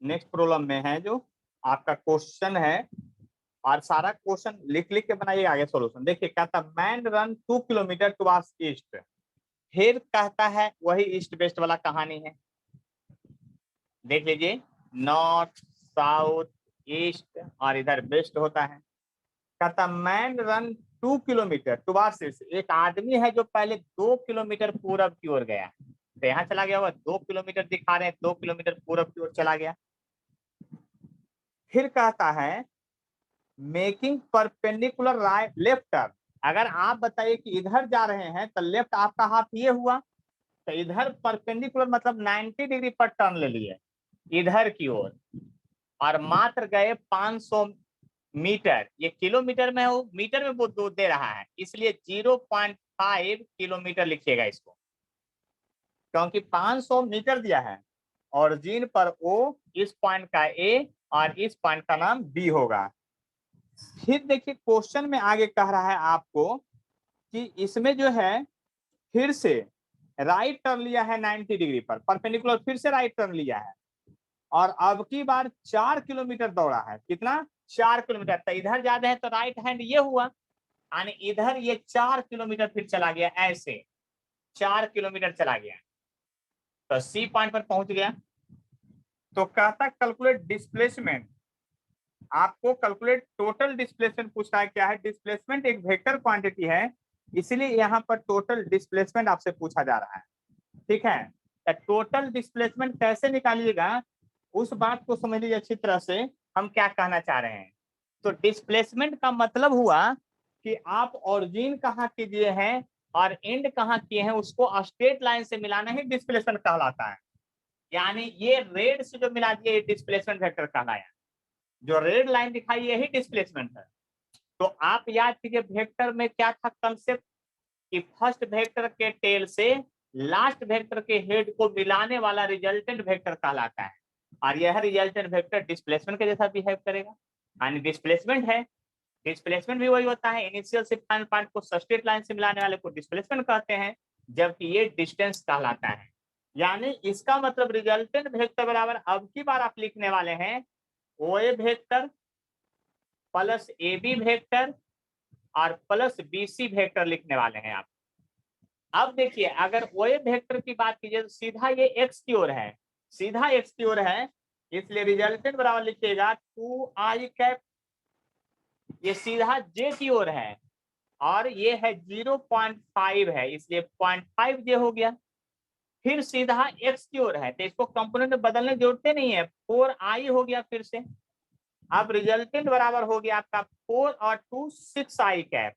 A: नेक्स्ट प्रॉब्लम में है जो आपका क्वेश्चन है, और सारा क्वेश्चन लिख लिख के बनाइए आगे सॉल्यूशन। देखिए कहता man run 2 kilometre towards east, फिर कहता है वही ईस्ट वेस्ट वाला कहानी है, देख लीजिए नॉर्थ साउथ ईस्ट और इधर वेस्ट होता है। कहता man run 2 kilometre towards east, एक आदमी है जो पहले 2 किलोमीटर पूरब की ओर गया, तो यहाँ चला गया, हुआ 2 किलोमीटर दिखा रहे हैं, 2 किलोमीटर पूरब की ओर चला गया। फिर कहता है making perpendicular right left turn, अगर आप बताइए कि इधर जा रहे हैं तो लेफ्ट आपका हाथ ये हुआ, तो इधर परपेंडिकुलर मतलब 90 डिग्री पर टर्न ले लिए इधर की ओर, और मात्र गए 500 मीटर, ये किलोमीटर में हो, मीटर में वो दो दे रहा है, इसलिए 0.5 किलोमीटर लिखिएगा इसको, क्योंकि 500 मीटर दिया है, ओरिजिन पर ओ, इस पॉइंट का ए और इस पॉइंट का नाम बी होगा। फिर देखिए क्वेश्चन में आगे कह रहा है आपको कि इसमें जो है फिर से राइट टर्न लिया है 90 डिग्री पर परपेंडिकुलर, फिर से राइट टर्न लिया है, और अब की बार 4 किलोमीटर दौड़ा है, कितना 4 किलोमीटर, तो इधर ज्यादा है तो राइट हैंड ये हुआ, यानी इधर ये 4 किलोमीटर फिर चला गया, ऐसे 4 किलोमीटर चला गया, तो सी पॉइंट पर पहुंच गया। तो कहता कैलकुलेट डिस्प्लेसमेंट, आपको कैलकुलेट टोटल डिस्प्लेसमेंट पूछता है, क्या है डिस्प्लेसमेंट, एक वेक्टर क्वांटिटी है, इसलिए यहाँ पर टोटल डिस्प्लेसमेंट आपसे पूछा जा रहा है। ठीक है, तो टोटल डिस्प्लेसमेंट कैसे निकालिएगा उस बात को समझ लीजिए अच्छी तरह से, हम क्या कहना चाह रहे हैं। तो डिस्प्लेसमेंट का मतलब हुआ कि आप ओरिजिन कहाँ कीजिए हैं और एंड कहाँ किए हैं, उसको स्ट्रेट लाइन से मिलाना ही डिस्प्लेसमेंट कहलाता है, यानी ये रेड से जो मिला दिया ये डिस्प्लेसमेंट वेक्टर कहलाया, जो रेड लाइन दिखाई यही डिस्प्लेसमेंट है। तो आप याद कीजिए वेक्टर में क्या था कंसेप्ट, कि फर्स्ट वेक्टर के टेल से लास्ट वेक्टर के हेड को मिलाने वाला रिजल्टेंट वेक्टर कहलाता है, और यह रिजल्टेंट वेक्टर डिस्प्लेसमेंट के जैसा बिहेव करेगा, यानी डिस्प्लेसमेंट है। डिस्प्लेसमेंट भी वही होता है, इनिशियल से फाइनल पॉइंट को स्ट्रेट लाइन से मिलाने वाले को डिस्प्लेसमेंट कहते हैं, जबकि ये डिस्टेंस कहलाता है। यानी इसका मतलब रिजल्टेंट वेक्टर बराबर अब की बार आप लिखने वाले हैं OA vector plus A B vector और प्लस बी सी वेक्टर लिखने वाले हैं आप। अब देखिए अगर ओए वेक्टर की बात कीजिए तो सीधा ये एक्स की ओर है, सीधा एक्स की ओर है, इसलिए रिजल्टेंट बराबर लिखिएगा 2i कैप, ये सीधा जे की ओर है, और ये है 0.5 है, इसलिए 0.5 जे हो गया। फिर सीधा एक्स की ओर है, तो इसको कंपोनेंट में बदलने की जरूरत नहीं है, 4i हो गया फिर से। अब रिजल्टेंट बराबर हो गया आपका 4 और 2 6i कैप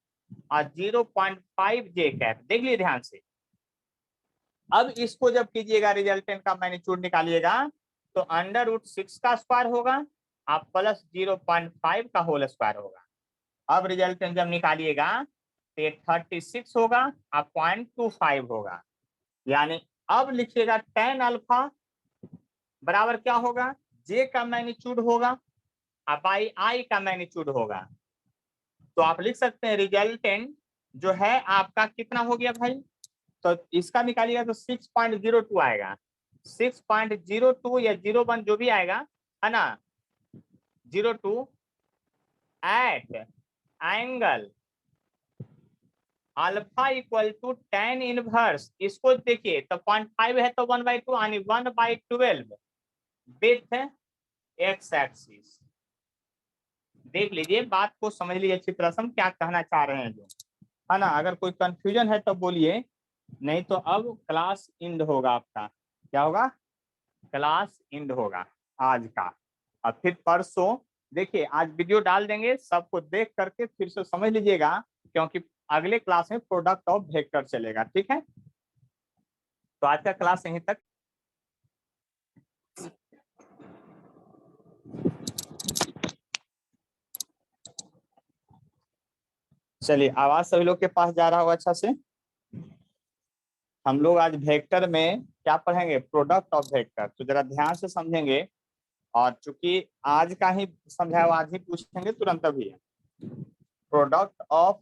A: और 0.5 जे कैप, देख लीजिए ध्यान से। अब इसको जब कीजिएगा रिजल्टेंट का मैग्नीट्यूड निकालिएगा तो √6 का स्क्वायर होगा आप प्लस 0.5 का होल स्क्वायर होगा। अब रिजल्टेंट जब निकालिएगा तो ये 36 होगा आप 0.25 होगा, यानी अब लिखिएगा tan अल्फा बराबर क्या होगा, जे का मैग्नीट्यूड होगा अब बाई आई का मैग्नीट्यूड होगा। तो आप लिख सकते हैं रिजल्टेंट जो है आपका कितना हो गया भाई, तो इसका निकालिएगा तो 6.02 आएगा, 6.02 या 01 जो भी आएगा है ना, 02 at angle alpha equal to tan inverse, इसको देखिए तो 0.5 है तो 1/2 यानी 1/12 विथ एक्स एक्सिस। देख लीजिए बात को समझ लीजिए अच्छी तरह से हम क्या कहना चाह रहे हैं जो है ना, अगर कोई कंफ्यूजन है तो बोलिए, नहीं तो अब क्लास एंड होगा आपका, क्या होगा क्लास एंड होगा आज का। और फिर परसों देखिए, आज वीडियो डाल देंगे, सबको देख करके फिर से समझ लीजिएगा, क्योंकि अगले क्लास में प्रोडक्ट ऑफ वेक्टर चलेगा। ठीक है, तो आज का क्लास यहीं तक। चलिए, आवाज सभी लोग के पास जा रहा होगा अच्छा से। हम लोग आज वेक्टर में क्या पढ़ेंगे, प्रोडक्ट ऑफ वेक्टर। तो जरा ध्यान से समझेंगे, और चूंकि आज का ही समझाया हुआ आज ही पूछेंगे तुरंत अभी। प्रोडक्ट ऑफ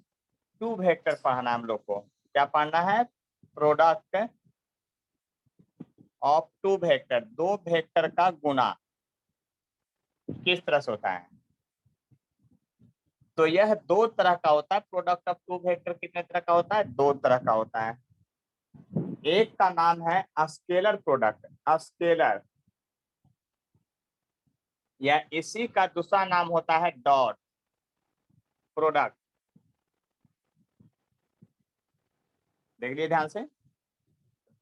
A: टू वेक्टर पढ़ना हम लोग को। क्या पढ़ना है, प्रोडक्ट ऑफ टू वेक्टर, दो वेक्टर का गुना किस तरह से होता है। तो यह दो तरह का होता है। प्रोडक्ट ऑफ टू वेक्टर कितने तरह का होता है, दो तरह का होता है। एक का नाम है स्केलर प्रोडक्ट, स्केलर, या इसी का दूसरा नाम होता है डॉट प्रोडक्ट। देख लीजिए ध्यान से।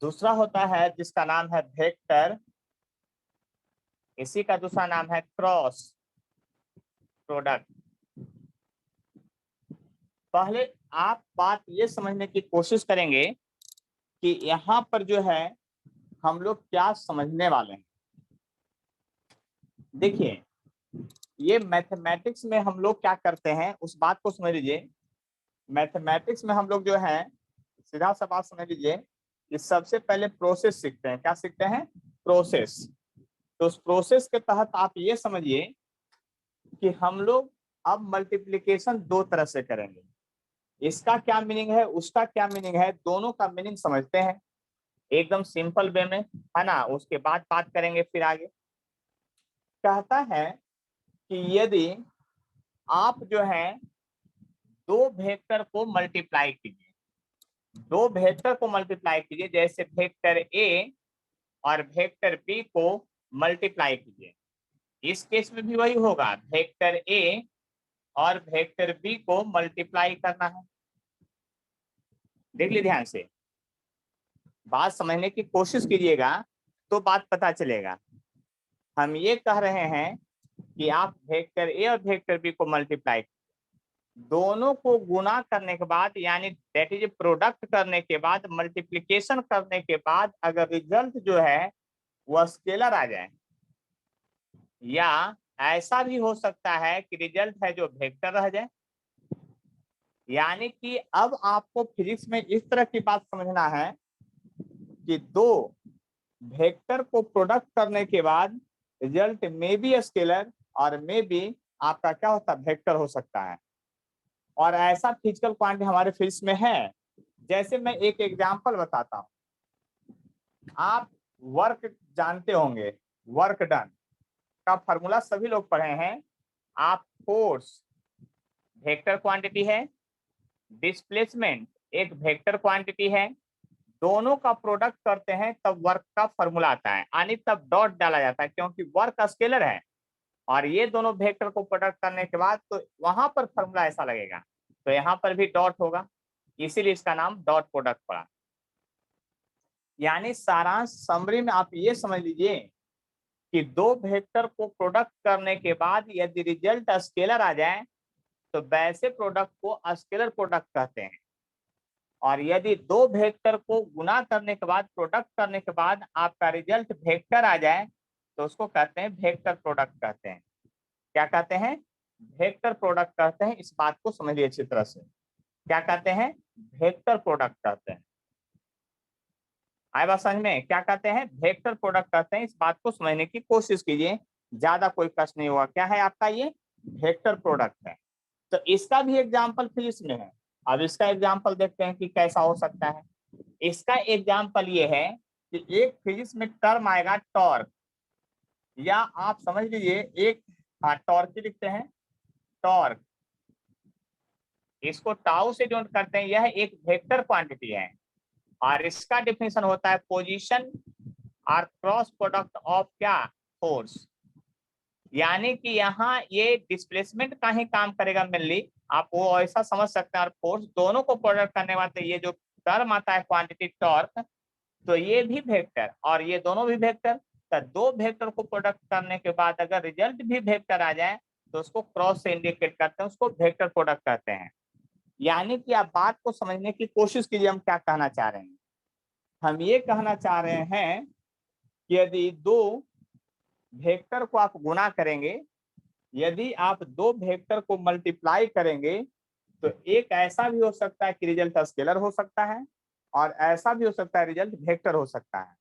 A: दूसरा होता है जिसका नाम है वेक्टर, इसी का दूसरा नाम है क्रॉस प्रोडक्ट। पहले आप बात ये समझने की कोशिश करेंगे कि यहाँ पर जो है हम लोग क्या समझने वाले हैं। देखिए, ये मैथमेटिक्स में हम लोग क्या करते हैं उस बात को समझ लीजिए। मैथमेटिक्स में हम लोग जो है, सीधा सा बात समझ लीजिए कि सबसे पहले प्रोसेस सीखते हैं। क्या सीखते हैं, प्रोसेस। तो उस प्रोसेस के तहत आप ये समझिए कि हम लोग अब मल्टीप्लिकेशन दो तरह से करेंगे। इसका क्या मीनिंग है, उसका क्या मीनिंग है, दोनों का मीनिंग समझते हैं एकदम सिंपल वे में, है ना। उसके बाद बात करेंगे फिर आगे। कहता है कि यदि आप जो है दो वेक्टर को मल्टीप्लाई कीजिए, दो वेक्टर को मल्टीप्लाई कीजिए, जैसे वेक्टर ए और वेक्टर बी को मल्टीप्लाई कीजिए। इस केस में भी वही होगा, वेक्टर ए और वेक्टर बी को मल्टीप्लाई करना है। देख लीजिए ध्यान से, बात समझने की कोशिश कीजिएगा तो बात पता चलेगा। हम ये कह रहे हैं कि आप वेक्टर ए और वेक्टर बी को मल्टीप्लाई, दोनों को गुना करने के बाद, यानी दैट इज प्रोडक्ट करने के बाद, मल्टीप्लिकेशन करने के बाद अगर रिजल्ट जो है वह स्केलर आ जाए, या ऐसा भी हो सकता है कि रिजल्ट है जो वेक्टर रह जाए। यानी कि अब आपको फिजिक्स में इस तरह की बात समझना है कि दो वेक्टर को प्रोडक्ट करने के बाद रिजल्ट में भी स्केलर और में भी आपका क्या होता है, वेक्टर हो सकता है। और ऐसा फिजिकल क्वांटिटी हमारे फिजिक्स में है। जैसे मैं एक एग्जांपल बताता हूं, आप वर्क जानते होंगे, वर्क डन का फॉर्मूला सभी लोग पढ़े हैं आप। फोर्स वेक्टर क्वांटिटी है, डिस्प्लेसमेंट एक वेक्टर क्वांटिटी है, दोनों का प्रोडक्ट करते हैं तब वर्क का फॉर्मूला आता है, यानी तब डॉट डाला जाता है, क्योंकि वर्क स्केलर है और ये दोनों वेक्टर को प्रोडक्ट करने के बाद तो वहां पर फॉर्मूला ऐसा लगेगा, तो यहाँ पर भी डॉट होगा, इसीलिए इसका नाम डॉट प्रोडक्ट पड़ा। यानी सारांश समरी में आप ये समझ लीजिए कि दो वेक्टर को प्रोडक्ट करने के बाद यदि रिजल्ट स्केलर आ जाए तो वैसे प्रोडक्ट को स्केलर प्रोडक्ट कहते हैं। और यदि दो वेक्टर को गुना करने के बाद, प्रोडक्ट करने के बाद आपका रिजल्ट वेक्टर आ जाए तो उसको कहते हैं वेक्टर प्रोडक्ट कहते हैं। क्या कहते हैं, वेक्टर प्रोडक्ट कहते हैं। इस बात को समझिए अच्छी तरह से, क्या कहते हैं, वेक्टर प्रोडक्ट कहते हैं। आए बात समझ में, क्या कहते हैं, वेक्टर प्रोडक्ट कहते हैं। इस बात को समझने की कोशिश कीजिए, ज्यादा कोई कष्ट नहीं हुआ। क्या है आपका, ये वेक्टर प्रोडक्ट है। तो इसका भी एग्जाम्पल फिजिक्स में है। अब इसका एग्जाम्पल देखते हैं कि कैसा हो सकता है। इसका एग्जाम्पल ये है कि एक फिजिक्स में टर्म आएगा टॉर्क, या आप समझ लीजिए एक, हाँ टॉर्क ही लिखते हैं, टॉर्क, इसको टाउ से डिनोट करते हैं। यह एक वेक्टर क्वांटिटी है और इसका डिफिनेशन होता है पोजीशन और क्रॉस प्रोडक्ट ऑफ क्या, फोर्स। यानी कि यहाँ ये डिस्प्लेसमेंट का ही काम करेगा मेनली, आप वो ऐसा समझ सकते हैं। और फोर्स दोनों को प्रोडक्ट करने वाले ये जो टर्म आता है क्वांटिटी टॉर्क, तो ये भी वेक्टर और ये दोनों भी वेक्टर। तो दो वेक्टर को प्रोडक्ट करने के बाद अगर रिजल्ट भी वेक्टर आ जाए तो उसको क्रॉस से इंडिकेट करते हैं, उसको वेक्टर प्रोडक्ट कहते हैं। यानी कि आप बात को समझने की कोशिश कीजिए, हम क्या कहना चाह रहे हैं। हम ये कहना चाह रहे हैं कि यदि दो वेक्टर को आप गुणा करेंगे, यदि आप दो वेक्टर को मल्टीप्लाई करेंगे, तो एक ऐसा भी हो सकता है कि रिजल्ट स्केलर हो सकता है और ऐसा भी हो सकता है रिजल्ट वेक्टर हो सकता है।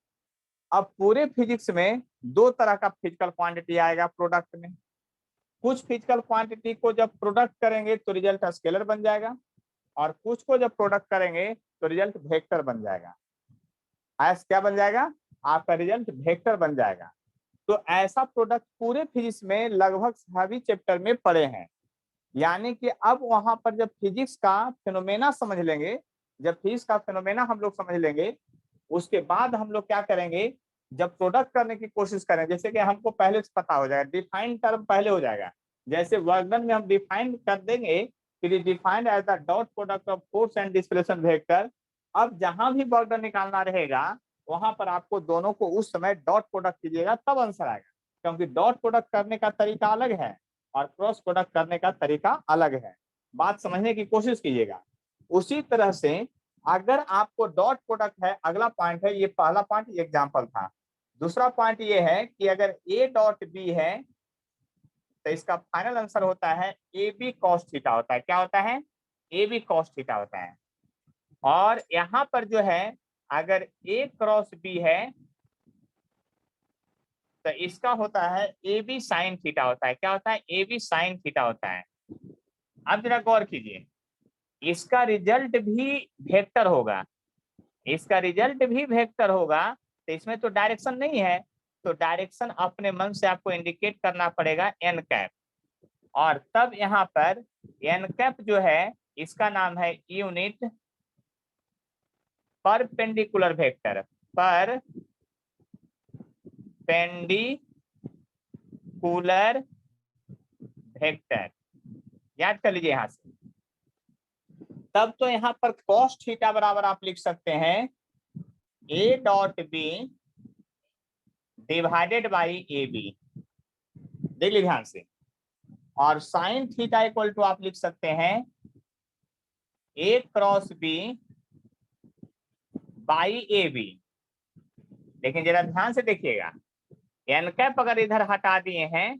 A: अब पूरे फिजिक्स में दो तरह का फिजिकल क्वांटिटी आएगा प्रोडक्ट में। कुछ फिजिकल क्वांटिटी को जब प्रोडक्ट करेंगे तो रिजल्ट स्केलर बन जाएगा, और कुछ को जब प्रोडक्ट करेंगे तो रिजल्ट वेक्टर बन जाएगा। ऐसा क्या बन जाएगा? आपका रिजल्ट वेक्टर बन जाएगा। तो ऐसा प्रोडक्ट पूरे फिजिक्स में लगभग सभी चैप्टर में पड़े हैं। यानी कि अब वहां पर जब फिजिक्स का फिनोमेना समझ लेंगे, जब फिजिक्स का फिनोमेना हम लोग समझ लेंगे, उसके बाद हम लोग क्या करेंगे, जब प्रोडक्ट करने की कोशिश करें, जैसे कि हमको पहले से पता हो जाएगा, डिफाइंड टर्म पहले हो जाएगा। जैसे वर्क डन में हम डिफाइन कर देंगे कि defined as the dot product of force and displacement vector. अब जहां भी वर्क डन निकालना रहेगा वहां पर आपको दोनों को उस समय डॉट प्रोडक्ट कीजिएगा, तब आंसर आएगा। क्योंकि डॉट प्रोडक्ट करने का तरीका अलग है और क्रॉस प्रोडक्ट करने का तरीका अलग है। बात समझने की कोशिश कीजिएगा। उसी तरह से अगर आपको डॉट प्रोडक्ट है, अगला पॉइंट है, ये पहला पॉइंट एग्जांपल था। दूसरा पॉइंट ये है कि अगर ए डॉट बी है तो इसका फाइनल आंसर होता है ए बी कॉस थीटा होता है। क्या होता है? ए बी कॉस थीटा होता है। और यहां पर जो है अगर ए क्रॉस बी है तो इसका होता है ए बी साइन थीटा होता है। क्या होता है? ए बी साइन थीटा होता है। अब जरा गौर कीजिए, इसका रिजल्ट भी वेक्टर होगा, इसका रिजल्ट भी वेक्टर होगा, तो इसमें तो डायरेक्शन नहीं है, तो डायरेक्शन अपने मन से आपको इंडिकेट करना पड़ेगा एन कैप। और तब यहाँ पर एन कैप जो है इसका नाम है यूनिट परपेंडिकुलर वेक्टर, पर पेंडिकुलर वेक्टर। याद कर लीजिए यहां से। तब तो यहाँ पर cos थीटा बराबर आप लिख सकते हैं A dot B divided by A B. देख लीजिए ध्यान से। और साइन थीटा इक्वल टू आप लिख सकते हैं A cross B by A B. लेकिन जरा ध्यान से देखिएगा, एन कैप अगर इधर हटा दिए हैं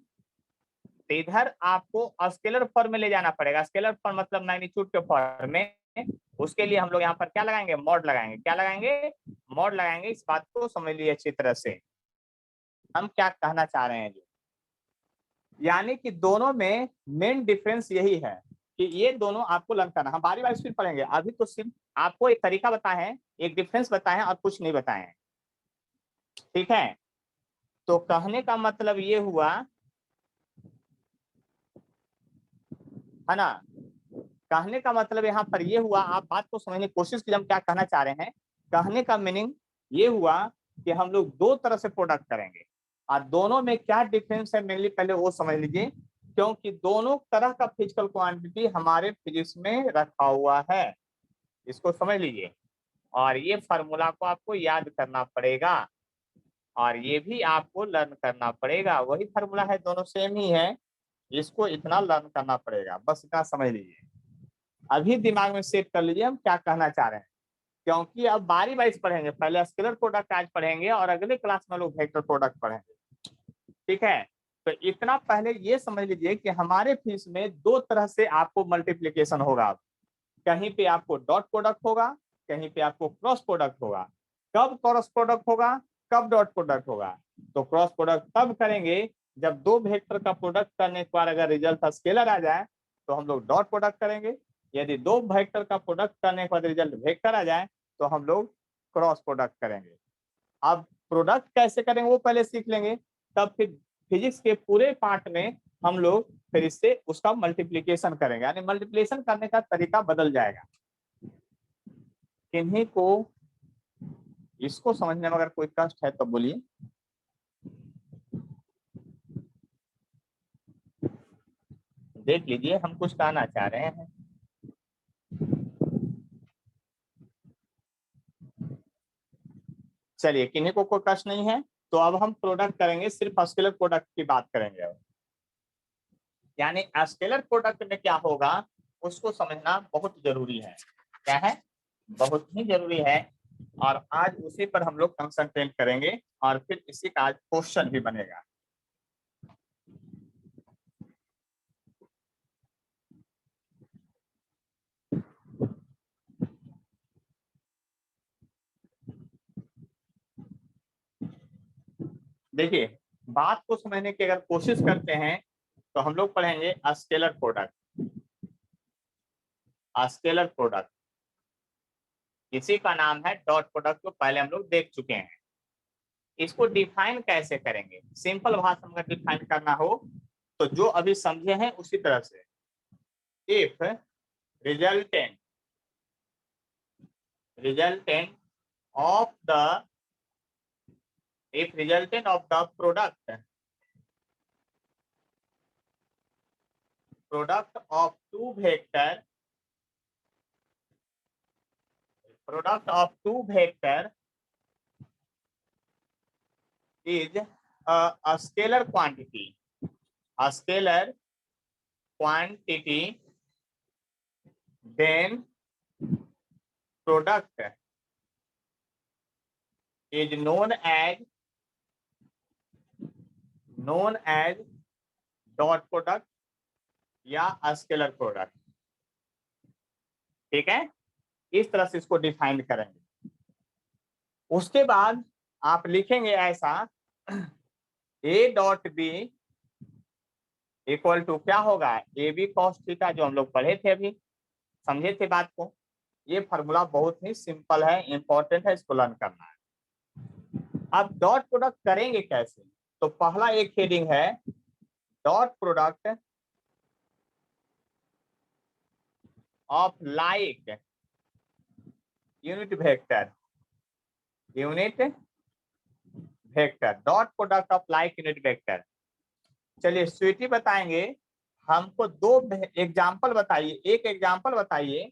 A: तो इधर आपको स्केलर फॉर्म में ले जाना पड़ेगा। स्केलर फॉर्म मतलब मैग्नीट्यूड के फॉर्म में। उसके लिए हम लोग यहाँ पर क्या लगाएंगे? मॉड लगाएंगे। क्या लगाएंगे? मॉड लगाएंगे। इस बात को समझ लीजिए अच्छी तरह से, हम क्या कहना चाह रहे हैं। यानी कि दोनों में मेन डिफरेंस यही है कि ये दोनों आपको लर्न करना। हम बारी बारी फिर पढ़ेंगे, अभी तो सिर्फ आपको एक तरीका बताए हैं, एक डिफरेंस बताए हैं और कुछ नहीं बताए हैं। ठीक है? तो कहने का मतलब ये हुआ है ना, कहने का मतलब यहाँ पर ये हुआ, आप बात को समझने की कोशिश कीजिए हम क्या कहना चाह रहे हैं। कहने का मीनिंग ये हुआ कि हम लोग दो तरह से प्रोडक्ट करेंगे और दोनों में क्या डिफरेंस है मेनली पहले वो समझ लीजिए, क्योंकि दोनों तरह का फिजिकल क्वांटिटी हमारे फिजिक्स में रखा हुआ है। इसको समझ लीजिए और ये फार्मूला को आपको याद करना पड़ेगा और ये भी आपको लर्न करना पड़ेगा। वही फार्मूला है, दोनों सेम ही है, इसको इतना लर्न करना पड़ेगा, बस इतना समझ लीजिए। अभी दिमाग में सेट कर लीजिए हम क्या कहना चाह रहे हैं, क्योंकि अब बारी बारी पढ़ेंगे। पहले स्केलर प्रोडक्ट आज पढ़ेंगे और अगले क्लास में लोग वेक्टर प्रोडक्ट पढ़ेंगे। ठीक है? तो इतना पहले ये समझ लीजिए कि हमारे फिजिक्स में दो तरह से आपको मल्टीप्लीकेशन होगा। कहीं पे आपको डॉट प्रोडक्ट होगा, कहीं पे आपको क्रॉस प्रोडक्ट होगा। कब क्रॉस प्रोडक्ट होगा, कब डॉट प्रोडक्ट होगा? तो क्रॉस प्रोडक्ट तब करेंगे जब दो वेक्टर का प्रोडक्ट करने के बाद अगर रिजल्ट स्केलर आ जाए तो हम लोग डॉट प्रोडक्ट करेंगे। यदि दो वेक्टर का प्रोडक्ट करने के बाद रिजल्ट वेक्टर आ जाए तो हम लोग क्रॉस प्रोडक्ट करेंगे। अब प्रोडक्ट कैसे करेंगे वो पहले सीख लेंगे, तब फिर फिजिक्स के पूरे पार्ट में हम लोग फिर इससे उसका मल्टीप्लिकेशन करेंगे, यानी मल्टीप्लिकेशन करने का तरीका बदल जाएगा। किन्हीं को इसको समझने में अगर कोई कष्ट है तो बोलिए। देख लीजिए हम कुछ कहना चाह रहे हैं। चलिए, किन्हीं को कोई कष्ट नहीं है तो अब हम प्रोडक्ट करेंगे, सिर्फ स्केलर प्रोडक्ट की बात करेंगे अब। यानी स्केलर प्रोडक्ट में क्या होगा उसको समझना बहुत जरूरी है। क्या है? बहुत ही जरूरी है। और आज उसी पर हम लोग कंसंट्रेट करेंगे और फिर इसी का आज क्वेश्चन भी बनेगा। देखिए, बात को समझने की अगर कोशिश करते हैं तो हम लोग पढ़ेंगे स्केलर प्रोडक्ट। स्केलर प्रोडक्ट इसी का नाम है डॉट प्रोडक्ट, को पहले हम लोग देख चुके हैं। इसको डिफाइन कैसे करेंगे? सिंपल भाषा में डिफाइन करना हो तो जो अभी समझे हैं उसी तरह से, if resultant resultant of the if resultant of the product of two vector is a scalar quantity, then product is known as dot product या स्केलर प्रोडक्ट। ठीक है, इस तरह से इसको डिफाइन करेंगे। उसके बाद आप लिखेंगे ऐसा, A dot B equal to क्या होगा, ए बी कॉस थीटा, जो हम लोग पढ़े थे अभी, समझे थे बात को। ये फॉर्मूला बहुत ही सिंपल है, इंपॉर्टेंट है, इसको लर्न करना है। अब डॉट प्रोडक्ट करेंगे कैसे? तो पहला एक हेडिंग है dot product of like unit vector, dot product of like unit vector. चलिए स्वीटी बताएंगे, हमको दो एग्जांपल बताइए, एक एग्जांपल बताइए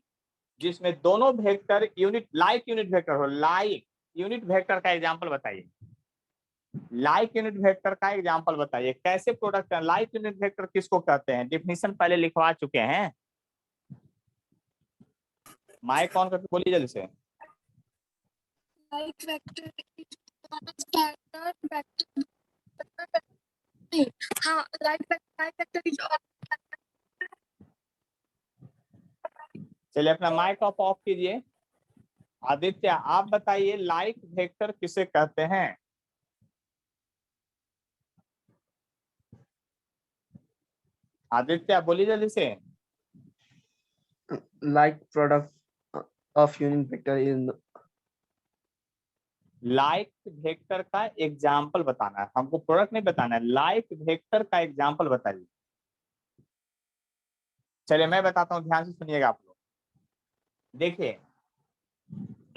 A: जिसमें दोनों वेक्टर लाइक यूनिट वेक्टर हो। लाइक यूनिट वेक्टर का एग्जांपल बताइए, लाइक यूनिट वेक्टर का एग्जांपल बताइए। कैसे प्रोडक्ट है? लाइक यूनिट वेक्टर किसको कहते हैं? डिफिनीशन पहले लिखवा चुके हैं। माइक ऑन करके बोलिए जल्दी से।
C: लाइक वेक्टर स्टैंडर्ड वेक्टर नहीं, हाँ लाइक वेक्टर इज
A: चलिए अपना माइक ऑफ कीजिए। आदित्य आप बताइए लाइक वेक्टर किसे कहते हैं? आदित्य बोलिए जल्दी से।
B: like product of unit vector in
A: like vector का एग्जाम्पल बताना है हमको, प्रोडक्ट नहीं बताना है। लाइक वेक्टर का एग्जाम्पल बताइए। चलिए मैं बताता हूँ, ध्यान से सुनिएगा आप लोग। देखिए,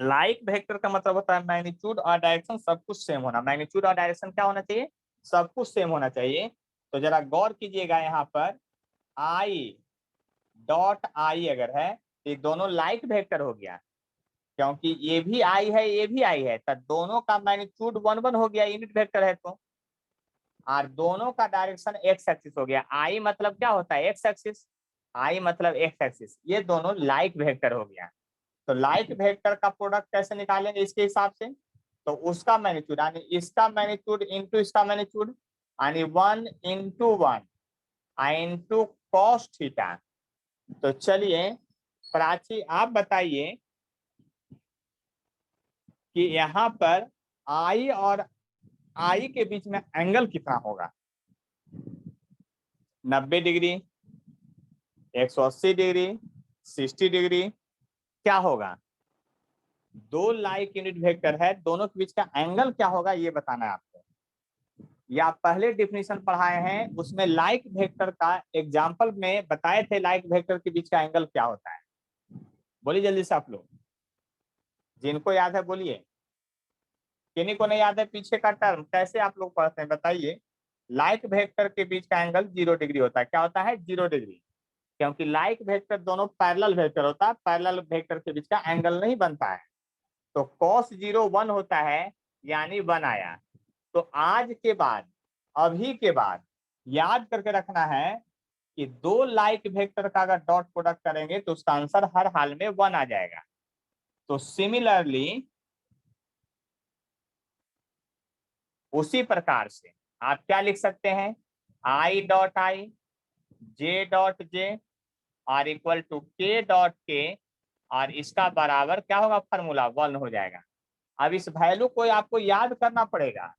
A: लाइक वेक्टर का मतलब होता है मैग्नीट्यूड और डायरेक्शन सब कुछ सेम होना। मैग्नीट्यूड और डायरेक्शन क्या होना चाहिए? सब कुछ सेम होना चाहिए। तो जरा गौर कीजिएगा, यहाँ पर आई डॉट आई अगर है तो दोनों लाइक वेक्टर हो गया, क्योंकि ये भी आई है ये भी आई है, तो दोनों का मैग्नीट्यूड 1 1 हो गया, यूनिट वेक्टर है तो। और दोनों का डायरेक्शन एक्स एक्सिस हो गया। आई मतलब क्या होता है? X axis. आई मतलब एक्स एक्सिस, ये दोनों लाइक वेक्टर हो गया। तो लाइक वेक्टर का प्रोडक्ट कैसे निकालेंगे इसके हिसाब से? तो उसका मैग्नीट्यूड यानी इसका मैग्नीट्यूड इंटू इसका मैग्नीट्यूड, यानी 1 इंटू 1 इंटू कॉस थीटा। तो चलिए प्राची आप बताइए कि यहाँ पर आई और आई के बीच में एंगल कितना होगा? 90 डिग्री, 180 डिग्री, 60 डिग्री, क्या होगा? दो लाइक यूनिट वेक्टर है, दोनों के बीच का एंगल क्या होगा ये बताना है आपको। या पहले डिफिनीशन पढ़ाए हैं उसमें लाइक वेक्टर का एग्जांपल में बताए थे, लाइक वेक्टर के बीच का एंगल क्या होता है? बोलिए जल्दी से आप लोग, जिनको याद है बोलिए, किन्हीं को नहीं याद है पीछे का टर्म कैसे आप लोग पढ़ते हैं बताइए। लाइक वेक्टर के बीच का एंगल 0 डिग्री होता है। क्या होता है? 0 डिग्री, क्योंकि लाइक वेक्टर दोनों पैरेलल वेक्टर होता है, पैरेलल वेक्टर के बीच का एंगल नहीं बनता है। तो cos 0 1 होता है, यानी 1 आया। तो आज के बाद, अभी के बाद याद करके रखना है कि दो लाइक वेक्टर का अगर डॉट प्रोडक्ट करेंगे तो उसका आंसर हर हाल में 1 आ जाएगा। तो सिमिलरली उसी प्रकार से आप क्या लिख सकते हैं, I dot I J dot J और इक्वल टू के डॉट के, और इसका बराबर क्या होगा, फॉर्मूला 1 हो जाएगा। अब इस वैल्यू को आपको याद करना पड़ेगा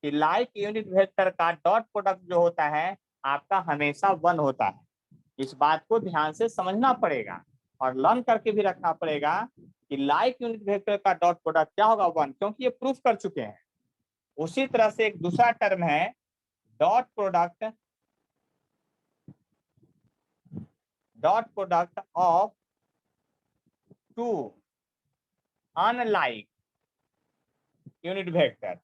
A: कि लाइक यूनिट वेक्टर का डॉट प्रोडक्ट जो होता है आपका हमेशा 1 होता है। इस बात को ध्यान से समझना पड़ेगा और लर्न करके भी रखना पड़ेगा कि लाइक यूनिट वेक्टर का डॉट प्रोडक्ट क्या होगा 1, क्योंकि ये प्रूफ कर चुके हैं। उसी तरह से एक दूसरा टर्म है dot product of two unlike unit vector.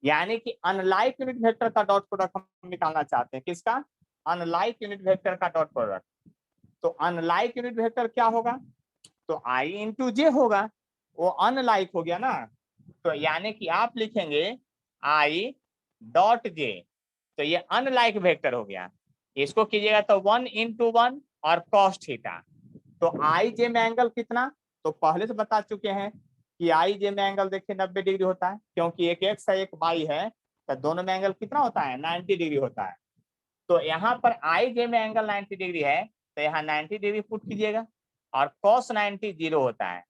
A: यानी कि अनलाइक यूनिट वेक्टर का डॉट प्रोडक्ट हम निकालना चाहते हैं। किसका? अनलाइक यूनिट वेक्टर का डॉट प्रोडक्ट। तो अनलाइक यूनिट वेक्टर क्या होगा? तो आई इंटू जे होगा, वो अनलाइक हो गया ना। तो यानी कि आप लिखेंगे आई डॉट जे, तो ये अनलाइक वेक्टर हो गया। इसको कीजिएगा तो 1 इंटू 1 और कॉस थीटा। तो आई जे में एंगल कितना, तो पहले से बता चुके हैं कि आई जे में एंगल देखिए 90 डिग्री होता है, क्योंकि एक एक्स है एक वाई है, तो दोनों में एंगल कितना होता है, 90 डिग्री होता है। तो यहाँ पर आई जे में एंगल 90 डिग्री है, तो यहाँ 90 डिग्री पुट कीजिएगा और कॉस 90 0 होता है।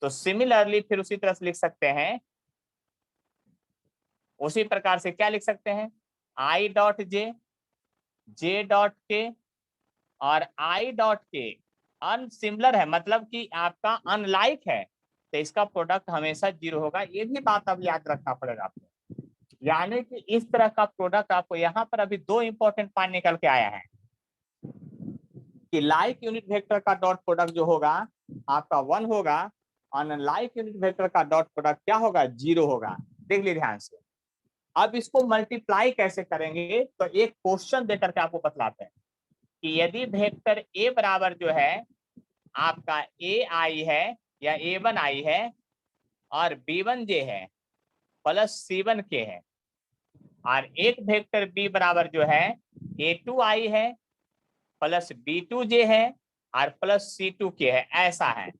A: तो सिमिलरली फिर उसी तरह से लिख सकते हैं, उसी प्रकार से क्या लिख सकते हैं, I dot J, J dot के और आई डॉट के अनसिमिलर है, मतलब कि आपका अनलाइक है, तो इसका प्रोडक्ट हमेशा 0 होगा। ये भी बात अब याद रखना पड़ेगा आपको। यानी कि इस तरह का प्रोडक्ट आपको यहाँ पर अभी 2 इंपॉर्टेंट पॉइंट निकल के आया है कि लाइक यूनिट वेक्टर का डॉट प्रोडक्ट जो होगा आपका 1 होगा, अनलाइक यूनिट वेक्टर का डॉट प्रोडक्ट क्या होगा, 0 होगा। देख लीजिए ध्यान से। अब इसको मल्टीप्लाई कैसे करेंगे, तो एक क्वेश्चन देकर के आपको बतलाते हैं कि यदि वेक्टर ए बराबर जो है आपका ए आई है या A1 आई है और B1 जे है प्लस C1 के है, और एक वेक्टर बी बराबर जो है A2 आई है प्लस B2 जे है और प्लस C2 के है, ऐसा है।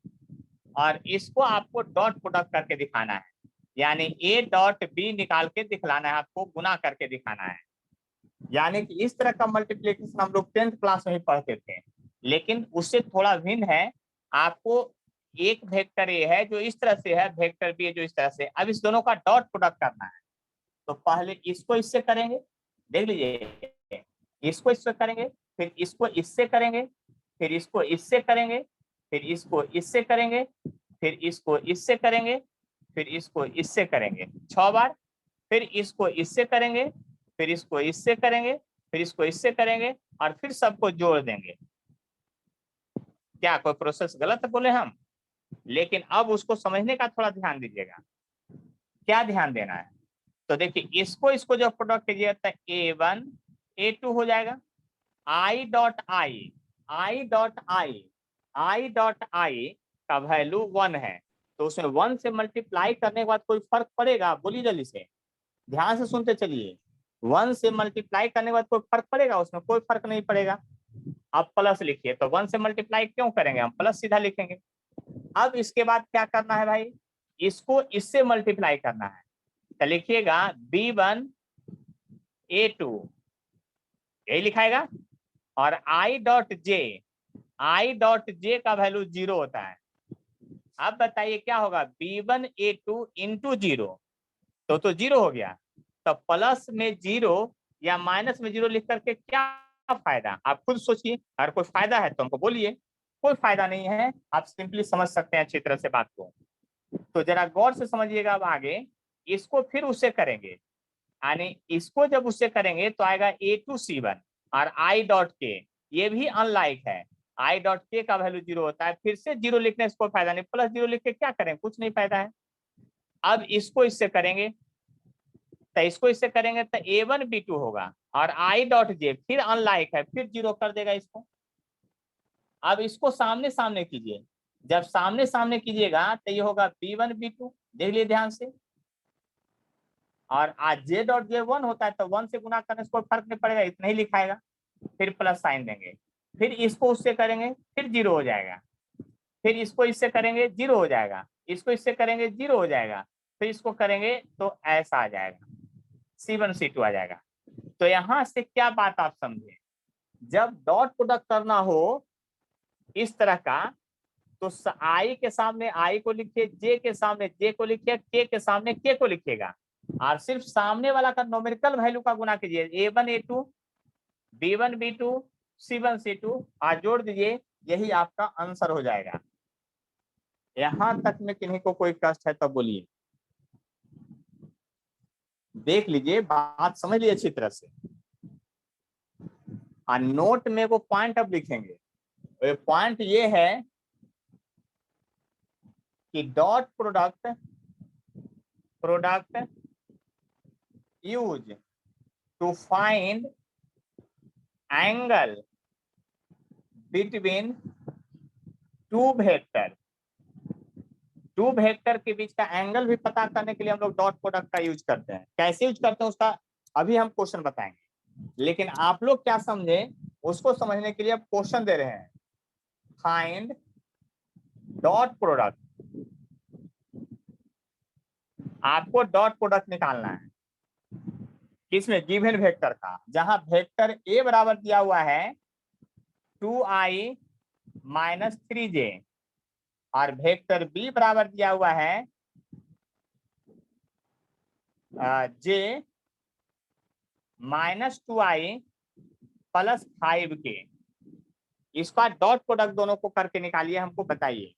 A: और इसको आपको डॉट प्रोडक्ट करके दिखाना है, यानी ए डॉट बी निकाल के दिखलाना है, आपको गुना करके दिखाना है। यानी कि इस तरह का मल्टीप्लिकेशन हम लोग 10th क्लास में ही पढ़ते थे, लेकिन उससे थोड़ा भिन्न है। आपको एक वेक्टर ए है जो इस तरह से है, वेक्टर बी जो इस तरह से, अब इस दोनों का डॉट प्रोडक्ट करना है। तो पहले इसको इससे करेंगे, देख लीजिए, इसको इससे करेंगे, फिर इसको इससे करेंगे, फिर इसको इससे करेंगे, फिर इसको इससे करेंगे, फिर इसको इससे करेंगे, फिर इसको इससे करेंगे 6 बार, फिर इसको इससे करेंगे, फिर इसको इससे करेंगे, फिर इसको इससे करेंगे और फिर सबको जोड़ देंगे। क्या कोई प्रोसेस गलत बोले हम? लेकिन अब उसको समझने का थोड़ा ध्यान दीजिएगा। क्या ध्यान देना है, तो देखिए इसको इसको जब प्रोडक्ट कीजिए तो A1 A2 हो जाएगा। I dot I, I dot I, I dot I का वैल्यू 1 है, तो उसमें 1 से मल्टीप्लाई करने के बाद कोई फर्क पड़ेगा? बोलिए जल्दी से, ध्यान से सुनते चलिए। 1 से मल्टीप्लाई करने के बाद कोई फर्क पड़ेगा? उसमें कोई फर्क नहीं पड़ेगा। अब प्लस लिखिए, तो 1 से मल्टीप्लाई क्यों करेंगे, हम प्लस सीधा लिखेंगे। अब इसके बाद क्या करना है भाई, इसको इससे मल्टीप्लाई करना है, तो लिखिएगा B1 A2, यही लिखाएगा। और I dot J, I dot J का वैल्यू 0 होता है। अब बताइए क्या होगा, B1 A2 इंटू 0, तो 0 हो गया। तो प्लस में 0 या माइनस में 0 लिख करके क्या फायदा, आप खुद सोचिए। अगर कोई फायदा है तो हमको बोलिए, कोई फायदा नहीं है, आप सिंपली समझ सकते हैं अच्छी तरह से बात को। तो जरा गौर से समझिएगा। अब आगे इसको फिर उससे करेंगे, यानी इसको जब उससे करेंगे तो आएगा A2 C1 और आई डॉट के, ये भी अनलाइक है, आई डॉट के का वैल्यू 0 होता है। फिर से 0 लिखने से कोई फायदा नहीं, प्लस 0 लिख के क्या करें, कुछ नहीं फायदा है। अब इसको इससे करेंगे, तो इसको इससे करेंगे तो A1 B2 होगा और आई डॉट जे फिर अनलाइक है, फिर 0 कर देगा इसको। अब इसको सामने सामने कीजिए, जब सामने सामने कीजिएगा तो ये होगा B1 B2, देख लिए ध्यान से। और आज J डॉट J1 होता है तो 1 से गुना करने से कोई फर्क नहीं पड़ेगा, इतना ही लिखाएगा, फिर प्लस साइन देंगे, फिर इसको उससे करेंगे फिर 0 हो जाएगा, फिर इसको इससे करेंगे 0 हो जाएगा, इसको इससे करेंगे 0 हो जाएगा, फिर इसको करेंगे तो ऐसा आ जाएगा, C1 C2 आ जाएगा। तो यहां से क्या बात आप समझे, जब डॉट प्रोडक्ट करना हो इस तरह का तो I के सामने I को लिखिए, J के सामने J को लिखिए, K के सामने K को लिखिएगा, और सिर्फ सामने वाला का नोमेरिकल वैल्यू का गुना कीजिए, A1 A2 B1 B2 C1 C2 और जोड़ दीजिए, यही आपका आंसर हो जाएगा। यहां तक में किन्हीं को कोई कष्ट है तो बोलिए, देख लीजिए, बात समझ लीजिए अच्छी तरह से, और नोट में वो पॉइंट अब लिखेंगे। पॉइंट ये है कि dot product use to find angle between two vector के बीच का एंगल भी पता करने के लिए हम लोग डॉट प्रोडक्ट का यूज करते हैं। कैसे यूज करते हैं उसका अभी हम क्वेश्चन बताएंगे, लेकिन आप लोग क्या समझे उसको समझने के लिए अब क्वेश्चन दे रहे हैं। फाइंड डॉट प्रोडक्ट, आपको डॉट प्रोडक्ट निकालना है किसमें, गिवन वेक्टर का, जहां वेक्टर ए बराबर दिया हुआ है 2i माइनस 3j और वेक्टर बी बराबर दिया हुआ है j minus 2i plus 5k। इसका डॉट प्रोडक्ट दोनों को करके निकालिए, हमको बताइए।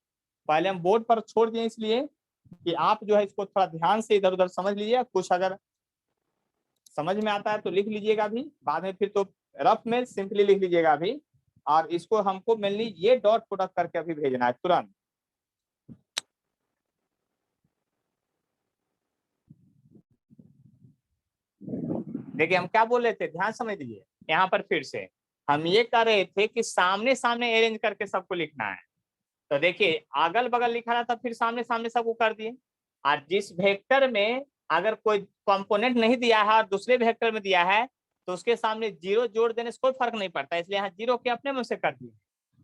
A: पहले हम बोर्ड पर छोड़ दिए इसलिए कि आप जो है इसको थोड़ा ध्यान से इधर उधर समझ लीजिए, कुछ अगर समझ में आता है तो लिख लीजिएगा भी, बाद में फिर तो रफ में सिंपली लिख लीजिएगा भी। और इसको हमको मेनली ये डॉट प्रोडक्ट करके अभी भेजना है तुरंत। देखिए हम क्या बोल रहे थे, ध्यान समझ लीजिए। यहाँ पर फिर से हम ये कर रहे थे कि सामने सामने अरेंज करके सबको लिखना है। तो देखिए अगल बगल लिखा रहा था, फिर सामने सामने सबको कर दिए। और जिस वेक्टर में अगर कोई कंपोनेंट नहीं दिया है और दूसरे वेक्टर में दिया है तो उसके सामने 0 जोड़ देने से कोई फर्क नहीं पड़ता, इसलिए यहाँ 0 के अपने मुंह से कर दिए।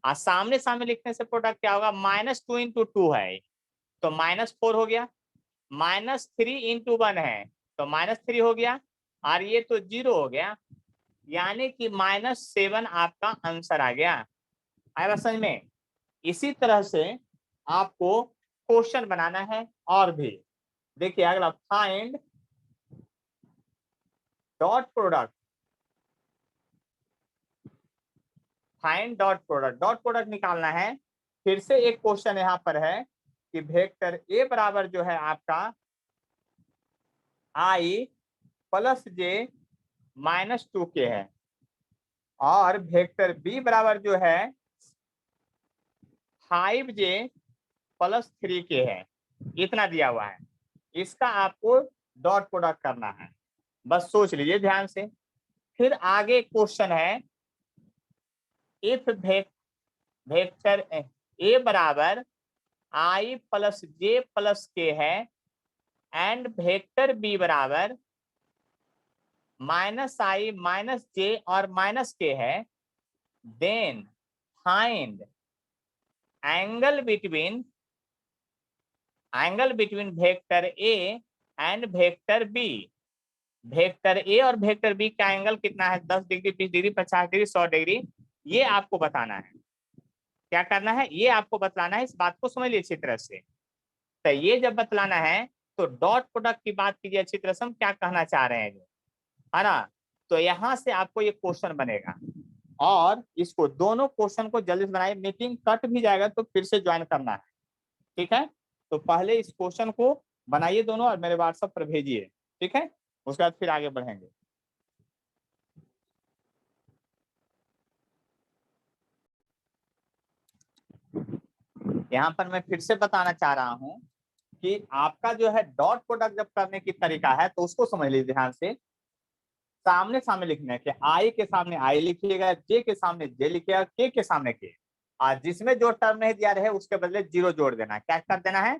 A: और सामने सामने लिखने से प्रोडक्ट क्या होगा, -2 × 2 है तो -4 हो गया, -3 × 1 है तो -3 हो गया, और ये तो 0 हो गया, यानी कि -7 आपका आंसर आ गया। आया समझ में। इसी तरह से आपको क्वेश्चन बनाना है और भी। देखिए अगला, find dot product, dot product निकालना है। फिर से एक क्वेश्चन यहाँ पर है कि वेक्टर ए बराबर जो है आपका i plus j minus 2k है, और वेक्टर बी बराबर जो है 5j प्लस 3k है, इतना दिया हुआ है। इसका आपको डॉट प्रोडक्ट करना है, बस सोच लीजिए ध्यान से। फिर आगे क्वेश्चन है, इफ वेक्टर ए बराबर i plus j plus k है एंड वेक्टर बी बराबर -i माइनस j और माइनस k है, then find angle between vector A and vector B. Vector A और वेक्टर बी का एंगल कितना है, 10 डिग्री, 20 डिग्री, 50 डिग्री, 100 डिग्री, ये आपको बताना है। क्या करना है, ये आपको बतलाना है। इस बात को समझ लीजिए अच्छी तरह से। तो ये जब बतलाना है तो डॉट प्रोडक्ट की बात कीजिए अच्छी तरह से, हम क्या कहना चाह रहे हैं, है ना। तो यहाँ से आपको ये क्वेश्चन बनेगा, और इसको दोनों क्वेश्चन को जल्दी से बनाइए, मीटिंग कट भी जाएगा तो फिर से ज्वाइन करना है, ठीक है। तो पहले इस क्वेश्चन को बनाइए दोनों और मेरे व्हाट्सएप पर भेजिए, ठीक है। उसके बाद फिर आगे बढ़ेंगे। यहाँ पर मैं फिर से बताना चाह रहा हूँ कि आपका जो है डॉट प्रोडक्ट जब करने की तरीका है तो उसको समझ लीजिए ध्यान से। सामने सामने लिखना है कि i के सामने i लिखिएगा, j के सामने j लिखिएगा, k के सामने k। और जिसमें जो टर्म नहीं दिया रहे उसके बदले जीरो जोड़ देना है। क्या कर देना है?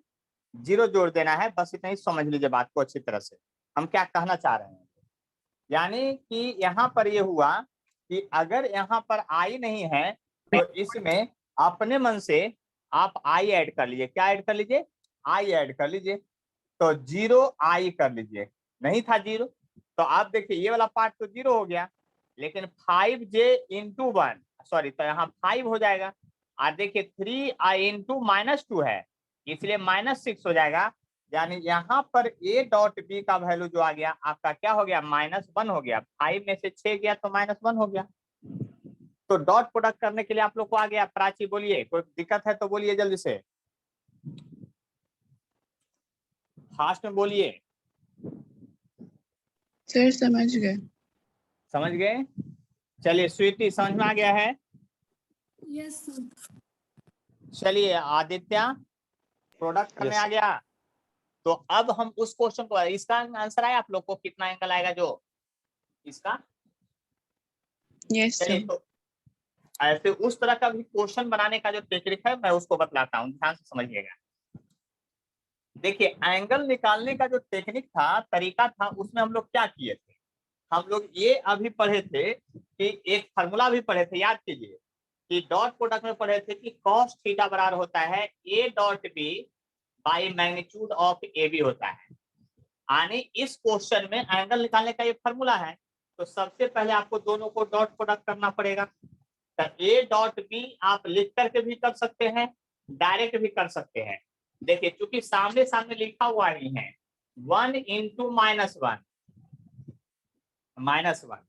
A: जीरो जोड़ देना है। बस इतना ही समझ लीजिए बात को अच्छी तरह से, हम क्या कहना चाह रहे हैं। यानी कि यहाँ पर ये हुआ कि अगर यहाँ पर आई नहीं है तो इसमें अपने मन से आप आई ऐड कर लीजिए। क्या ऐड कर लीजिए? आई ऐड कर लीजिए। तो जीरो आई कर लीजिए। नहीं था जीरो तो आप देखिए ये वाला पार्ट तो जीरो हो गया, लेकिन 5j इंटू 1 सॉरी, तो यहाँ 5 हो जाएगा। और देखिए 3i इंटू -2 है इसलिए -6 हो जाएगा। यानी यहाँ पर a डॉट b का वैल्यू जो आ गया आपका क्या हो गया? -1 हो गया। 5 में से 6 गया तो -1 हो गया। तो डॉट प्रोडक्ट करने के लिए आप लोग को आ गया। प्राची बोलिए, कोई दिक्कत है तो बोलिए जल्दी से, फास्ट में बोलिए।
C: सर समझ गए।
A: समझ गए? चलिए स्वीटी समझ में आ गया है?
C: Yes sir.
A: चलिए आदित्य प्रोडक्ट करने
B: Yes,
A: आ गया। तो अब हम उस क्वेश्चन को, इसका आंसर आया आप लोग को? कितना एंगल आएगा जो इसका?
C: यस
A: चलिए
C: सर।
A: तो ऐसे उस तरह का भी क्वेश्चन बनाने का जो टेक्निक है मैं उसको बतलाता हूँ, ध्यान से समझिएगा। देखिए एंगल निकालने का जो टेक्निक था, तरीका था, उसमें हम लोग क्या किए थे? हम लोग ये अभी पढ़े थे कि एक फार्मूला भी पढ़े थे, याद कीजिए कि डॉट प्रोडक्ट में पढ़े थे कि cos थीटा बराबर होता है a dot b by magnitude of A B होता है। यानी इस क्वेश्चन में एंगल निकालने का ये फार्मूला है। तो सबसे पहले आपको दोनों को डॉट प्रोडक्ट करना पड़ेगा। तो a डॉट b आप लिख करके भी कर सकते हैं, डायरेक्ट भी कर सकते हैं। देखिए चूंकि सामने सामने लिखा हुआ नहीं है, 1 इंटू -1 -1,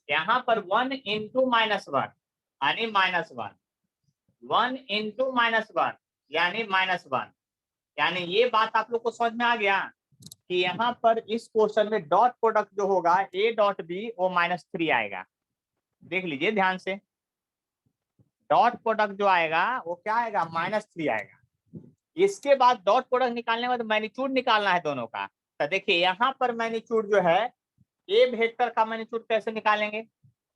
A: यहाँ पर 1 इंटू -1 यानी -1, 1 इंटू -1 यानी -1। यानी ये बात आप लोग को समझ में आ गया कि यहाँ पर इस क्वेश्चन में डॉट प्रोडक्ट जो होगा a डॉट b वो -3 आएगा। देख लीजिए ध्यान से, डॉट प्रोडक्ट जो आएगा वो क्या आएगा? -3 आएगा। इसके बाद डॉट प्रोडक्ट निकालने के बाद मैग्नीट्यूड निकालना है दोनों का। तो देखिए यहाँ पर मैग्नीट्यूड जो है ए वेक्टर का मैग्नीट्यूड कैसे निकालेंगे?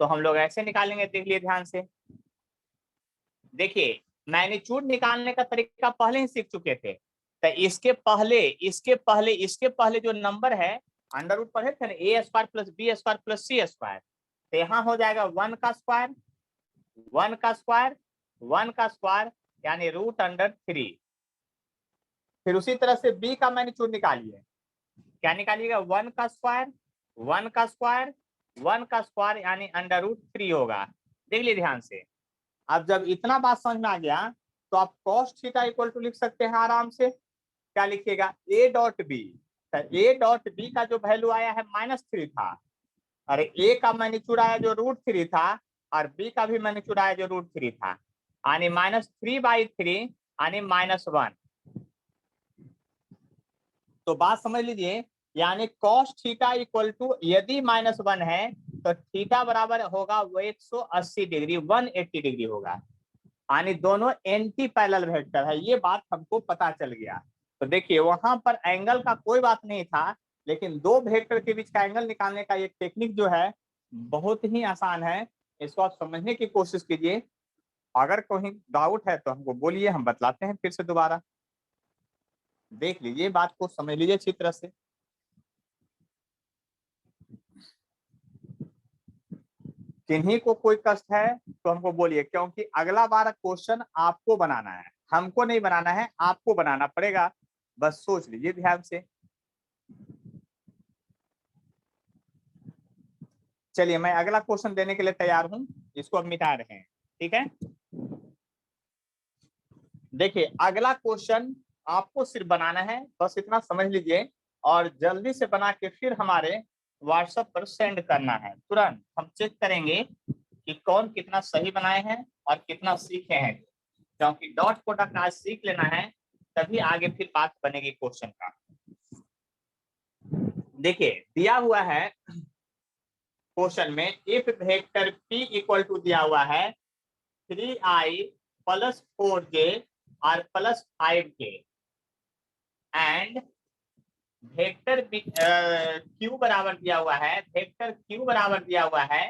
A: तो हम लोग ऐसे निकालेंगे, देख लिए ध्यान से। देखिए मैग्नीट्यूड निकालने का तरीका पहले ही सीख चुके थे। तो इसके पहले जो नंबर है अंडर रूट पढ़े थे ना, A square plus B square plus C square. तो यहाँ हो जाएगा 1 का स्क्वायर 1 का स्क्वायर 1 का स्क्वायर यानी √3। फिर उसी तरह से बी का मैग्नीट्यूड निकालिए। क्या निकालिएगा? 1 का स्क्वायर 1 का स्क्वायर 1 का स्क्वायर यानी √3 होगा। देख लीजिए ध्यान से। अब जब इतना बात समझ में आ गया तो आप cos थीटा इक्वल टू लिख सकते हैं आराम से। क्या लिखिएगा? a dot B. a dot B का जो वैल्यू आया है -3 था, और a का मैग्नीट्यूड आया जो √3 था, और b का भी मैग्नीट्यूड आया जो √3 था, यानी -3/3 यानी -1। तो बात समझ लीजिए, यानी cos थीटा इक्वल टू यदि -1 है तो थीटा बराबर होगा वो 180 डिग्री 180 डिग्री होगा। यानी दोनों एंटी पैरेलल वेक्टर है। ये बात हमको पता चल गया। तो देखिए वहां पर एंगल का कोई बात नहीं था, लेकिन दो वेक्टर के बीच का एंगल निकालने का एक टेक्निक जो है बहुत ही आसान है। इसको आप समझने की कोशिश कीजिए। अगर कोई डाउट है तो हमको बोलिए, हम बतलाते हैं फिर से दोबारा। देख लीजिए बात को, समझ लीजिए अच्छी तरह से। किन्हीं को कोई कष्ट है तो हमको बोलिए, क्योंकि अगला बार क्वेश्चन आपको बनाना है, हमको नहीं बनाना है, आपको बनाना पड़ेगा। बस सोच लीजिए ध्यान से। चलिए मैं अगला क्वेश्चन देने के लिए तैयार हूं, इसको अब मिटा रहे हैं, ठीक है। देखिए अगला क्वेश्चन आपको सिर्फ बनाना है, बस इतना समझ लीजिए, और जल्दी से बना के फिर हमारे व्हाट्सएप पर सेंड करना है। तुरंत हम चेक करेंगे कि कौन कितना सही बनाए हैं और कितना सीखे हैं, क्योंकि डॉट प्रोडक्ट आज सीख लेना है, तभी आगे फिर बात बनेगी क्वेश्चन का। देखिए दिया हुआ है क्वेश्चन में, if vector p equal to दिया हुआ है 3i + 4j और +5k एंड वेक्टर q बराबर दिया हुआ है, वेक्टर q बराबर दिया हुआ है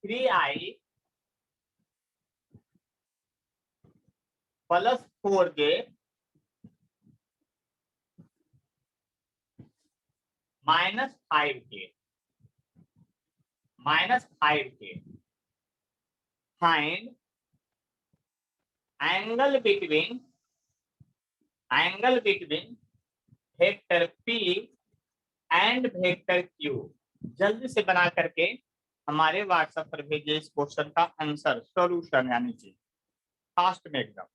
A: 3i +4j -5k find angle between vector p and vector q। जल्दी से बना करके हमारे व्हाट्सएप पर भेजिए इस क्वेश्चन का आंसर, सॉल्यूशन यानी कि फास्ट में एकदम।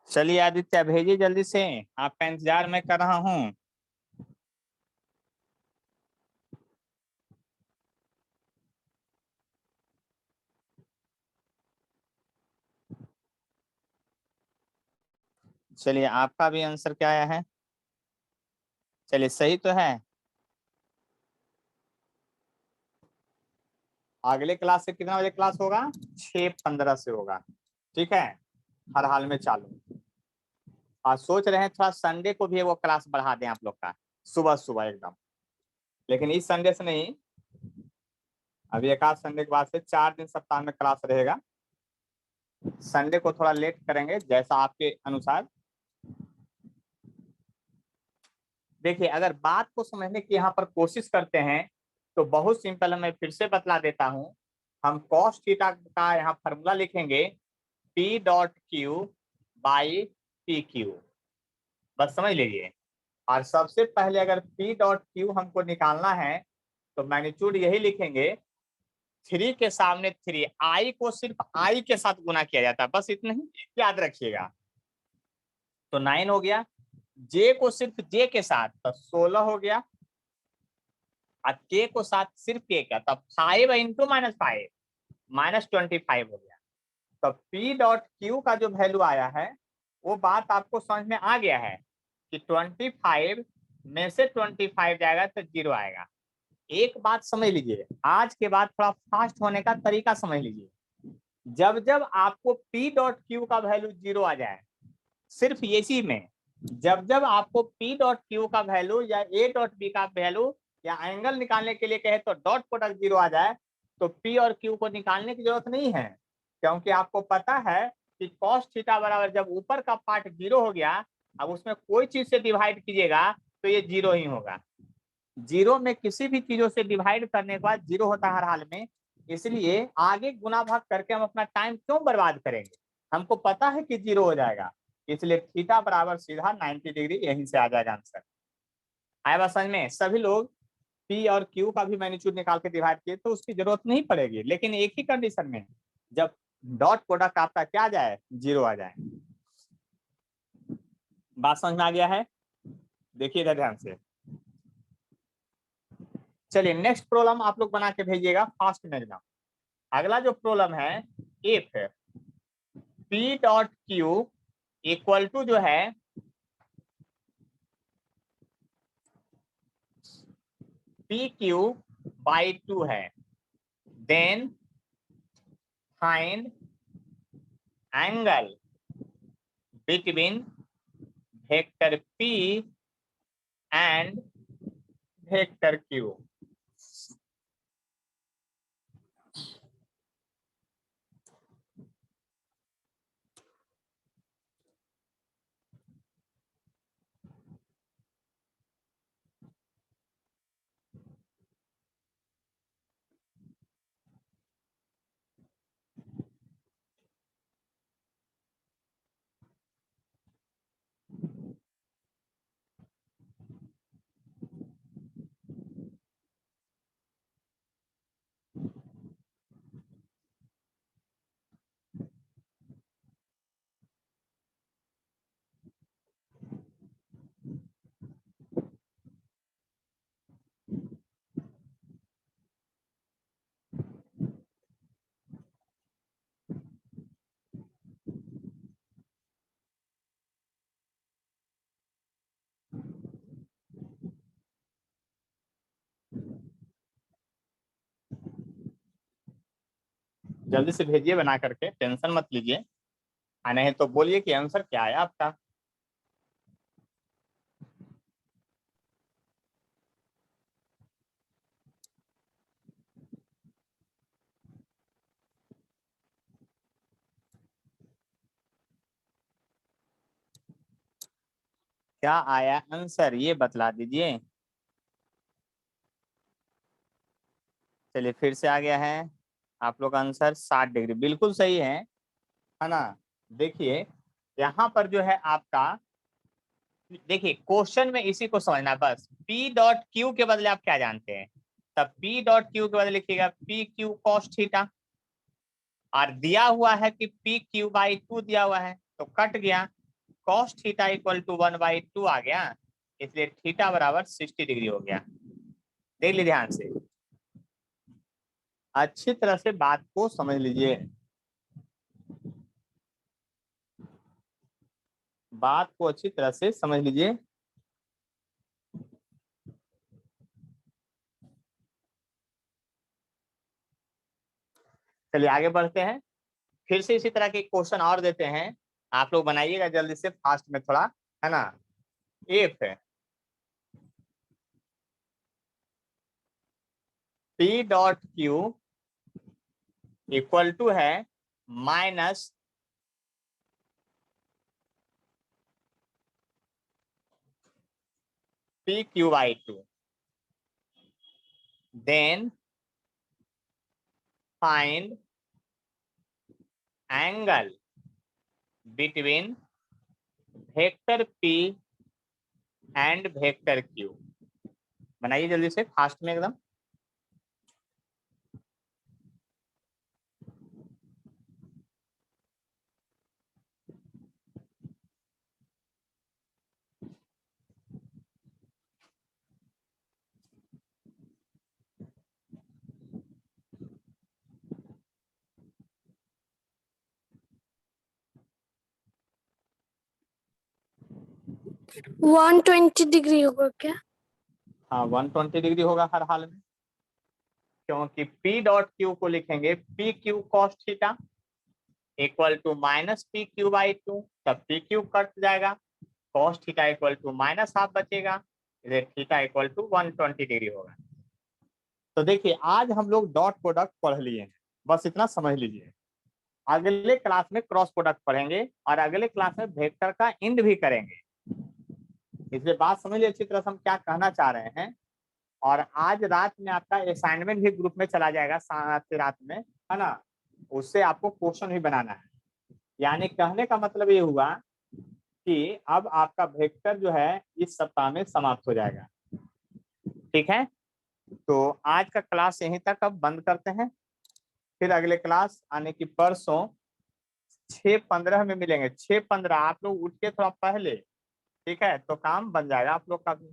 A: चलिए आदित्य भेजिए जल्दी से, आपका इंतजार मैं कर रहा हूँ। चलिए आपका भी आंसर क्या आया है? चलिए सही तो है। अगले क्लास से कितना बजे क्लास होगा? 6:15 से होगा, ठीक है। हर हाल में चालू। और सोच रहे हैं थोड़ा संडे को भी वो क्लास बढ़ा दें आप लोग का, सुबह सुबह एकदम, लेकिन इस संडे से नहीं, अभी एक आध संडे के बाद से 4 दिन सप्ताह में क्लास रहेगा। संडे को थोड़ा लेट करेंगे जैसा आपके अनुसार। देखिए अगर बात को समझने की यहाँ पर कोशिश करते हैं तो बहुत सिंपल है, मैं फिर से बतला देता हूँ। हम cos थीटा का यहाँ फॉर्मूला लिखेंगे P.Q/PQ, बस समझ लीजिए। और सबसे पहले अगर P.Q हमको निकालना है तो मैग्नीट्यूड यही लिखेंगे, 3 के सामने 3, I को सिर्फ I के साथ गुना किया जाता है, बस इतना ही याद रखिएगा। तो 9 हो गया, J को सिर्फ J के साथ तो 16 हो गया, और K को साथ सिर्फ K का, तब 5 इंटू -5 -25 हो गया। तो P.Q का जो वैल्यू आया है वो बात आपको समझ में आ गया है कि 25 में से 25 जाएगा तो 0 आएगा। एक बात समझ लीजिए, आज के बाद थोड़ा फास्ट होने का तरीका समझ लीजिए। जब जब आपको P.Q का वैल्यू 0 आ जाए, सिर्फ इसी में जब जब आपको P.Q का वैल्यू या A.B का वैल्यू या एंगल निकालने के लिए कहे तो डॉट प्रोडक्ट 0 आ जाए, तो P और Q को निकालने की जरूरत नहीं है, क्योंकि आपको पता है कि cos थीटा बराबर जब ऊपर का पार्ट 0 हो गया, अब उसमें कोई चीज से डिवाइड कीजिएगा तो ये 0 ही होगा। 0 में किसी भी चीजों से डिवाइड करने के बाद 0 होता है हर हाल में, इसलिए आगे गुना भाग करके हम अपना टाइम क्यों बर्बाद करेंगे, हमको पता है कि 0 हो जाएगा, इसलिए थीटा बराबर सीधा 90 डिग्री यहीं से आ जाएगा आंसर। आया बात समझ में? सभी लोग P और Q का भी मैग्नीट्यूड निकाल के डिवाइड किए तो उसकी जरूरत नहीं पड़ेगी, लेकिन एक ही कंडीशन में, जब डॉट प्रोडक्ट आपका क्या आ जाए, 0 आ जाए। बात समझ में आ गया है? देखिए इधर ध्यान से। चलिए नेक्स्ट प्रॉब्लम आप लोग बना के भेजिएगा फास्ट में एकदम। अगला जो प्रॉब्लम है, इफ P.Q इक्वल टू जो है PQ/2 है, then find angle between vector P and vector Q। जल्दी से भेजिए बना करके, टेंशन मत लीजिए, नहीं तो बोलिए कि आंसर क्या है आपका। क्या आया आंसर ये बतला दीजिए। चलिए फिर से आ गया है आप लोग का आंसर 60 डिग्री, बिल्कुल सही है ना। देखिए यहाँ पर जो है आपका, देखिए क्वेश्चन में इसी को समझना बस। P डॉट क्यू के बदले आप क्या जानते हैं, तब P डॉट क्यू के बदले लिखिएगा पी क्यू कॉस थीटा, और दिया हुआ है कि पी क्यू बाई 2 दिया हुआ है तो कट गया, कॉस थीटा इक्वल टू 1/2 आ गया, इसलिए थीटा बराबर 60 डिग्री हो गया। देख लीजिए ध्यान से, अच्छी तरह से बात को समझ लीजिए, बात को अच्छी तरह से समझ लीजिए। चलिए आगे बढ़ते हैं, फिर से इसी तरह के क्वेश्चन और देते हैं, आप लोग बनाइएगा जल्दी से, फास्ट में थोड़ा, है ना। If P dot Q equal to है minus P Q by 2, then find angle between vector P and vector Q. बनाइए जल्दी से फास्ट में एकदम।
D: वन 120 डिग्री होगा क्या?
A: हाँ 120 डिग्री होगा हर हाल में, क्योंकि P डॉट क्यू को लिखेंगे P Q cos theta equal to minus P Q by 2, तब पी क्यू कट जाएगा, cos theta equal to minus half बचेगा, इधर थीटा इक्वल टू 120 डिग्री होगा। तो देखिए आज हम लोग डॉट प्रोडक्ट पढ़ लिए हैं, बस इतना समझ लीजिए। अगले क्लास में क्रॉस प्रोडक्ट पढ़ेंगे और अगले क्लास में वेक्टर का इंड भी करेंगे, इसलिए बात समझ लीजिए अच्छी तरह से हम क्या कहना चाह रहे हैं। और आज रात में आपका असाइनमेंट भी ग्रुप में चला जाएगा साथ रात में, है ना, उससे आपको क्वेश्चन भी बनाना है। यानी कहने का मतलब ये हुआ कि अब आपका वेक्टर जो है इस सप्ताह में समाप्त हो जाएगा, ठीक है। तो आज का क्लास यहीं तक अब बंद करते हैं, फिर अगले क्लास आने की परसों 6:15 में मिलेंगे। 6:15 आप लोग उठ के थोड़ा पहले, ठीक है, तो काम बन जाएगा आप लोग का भी।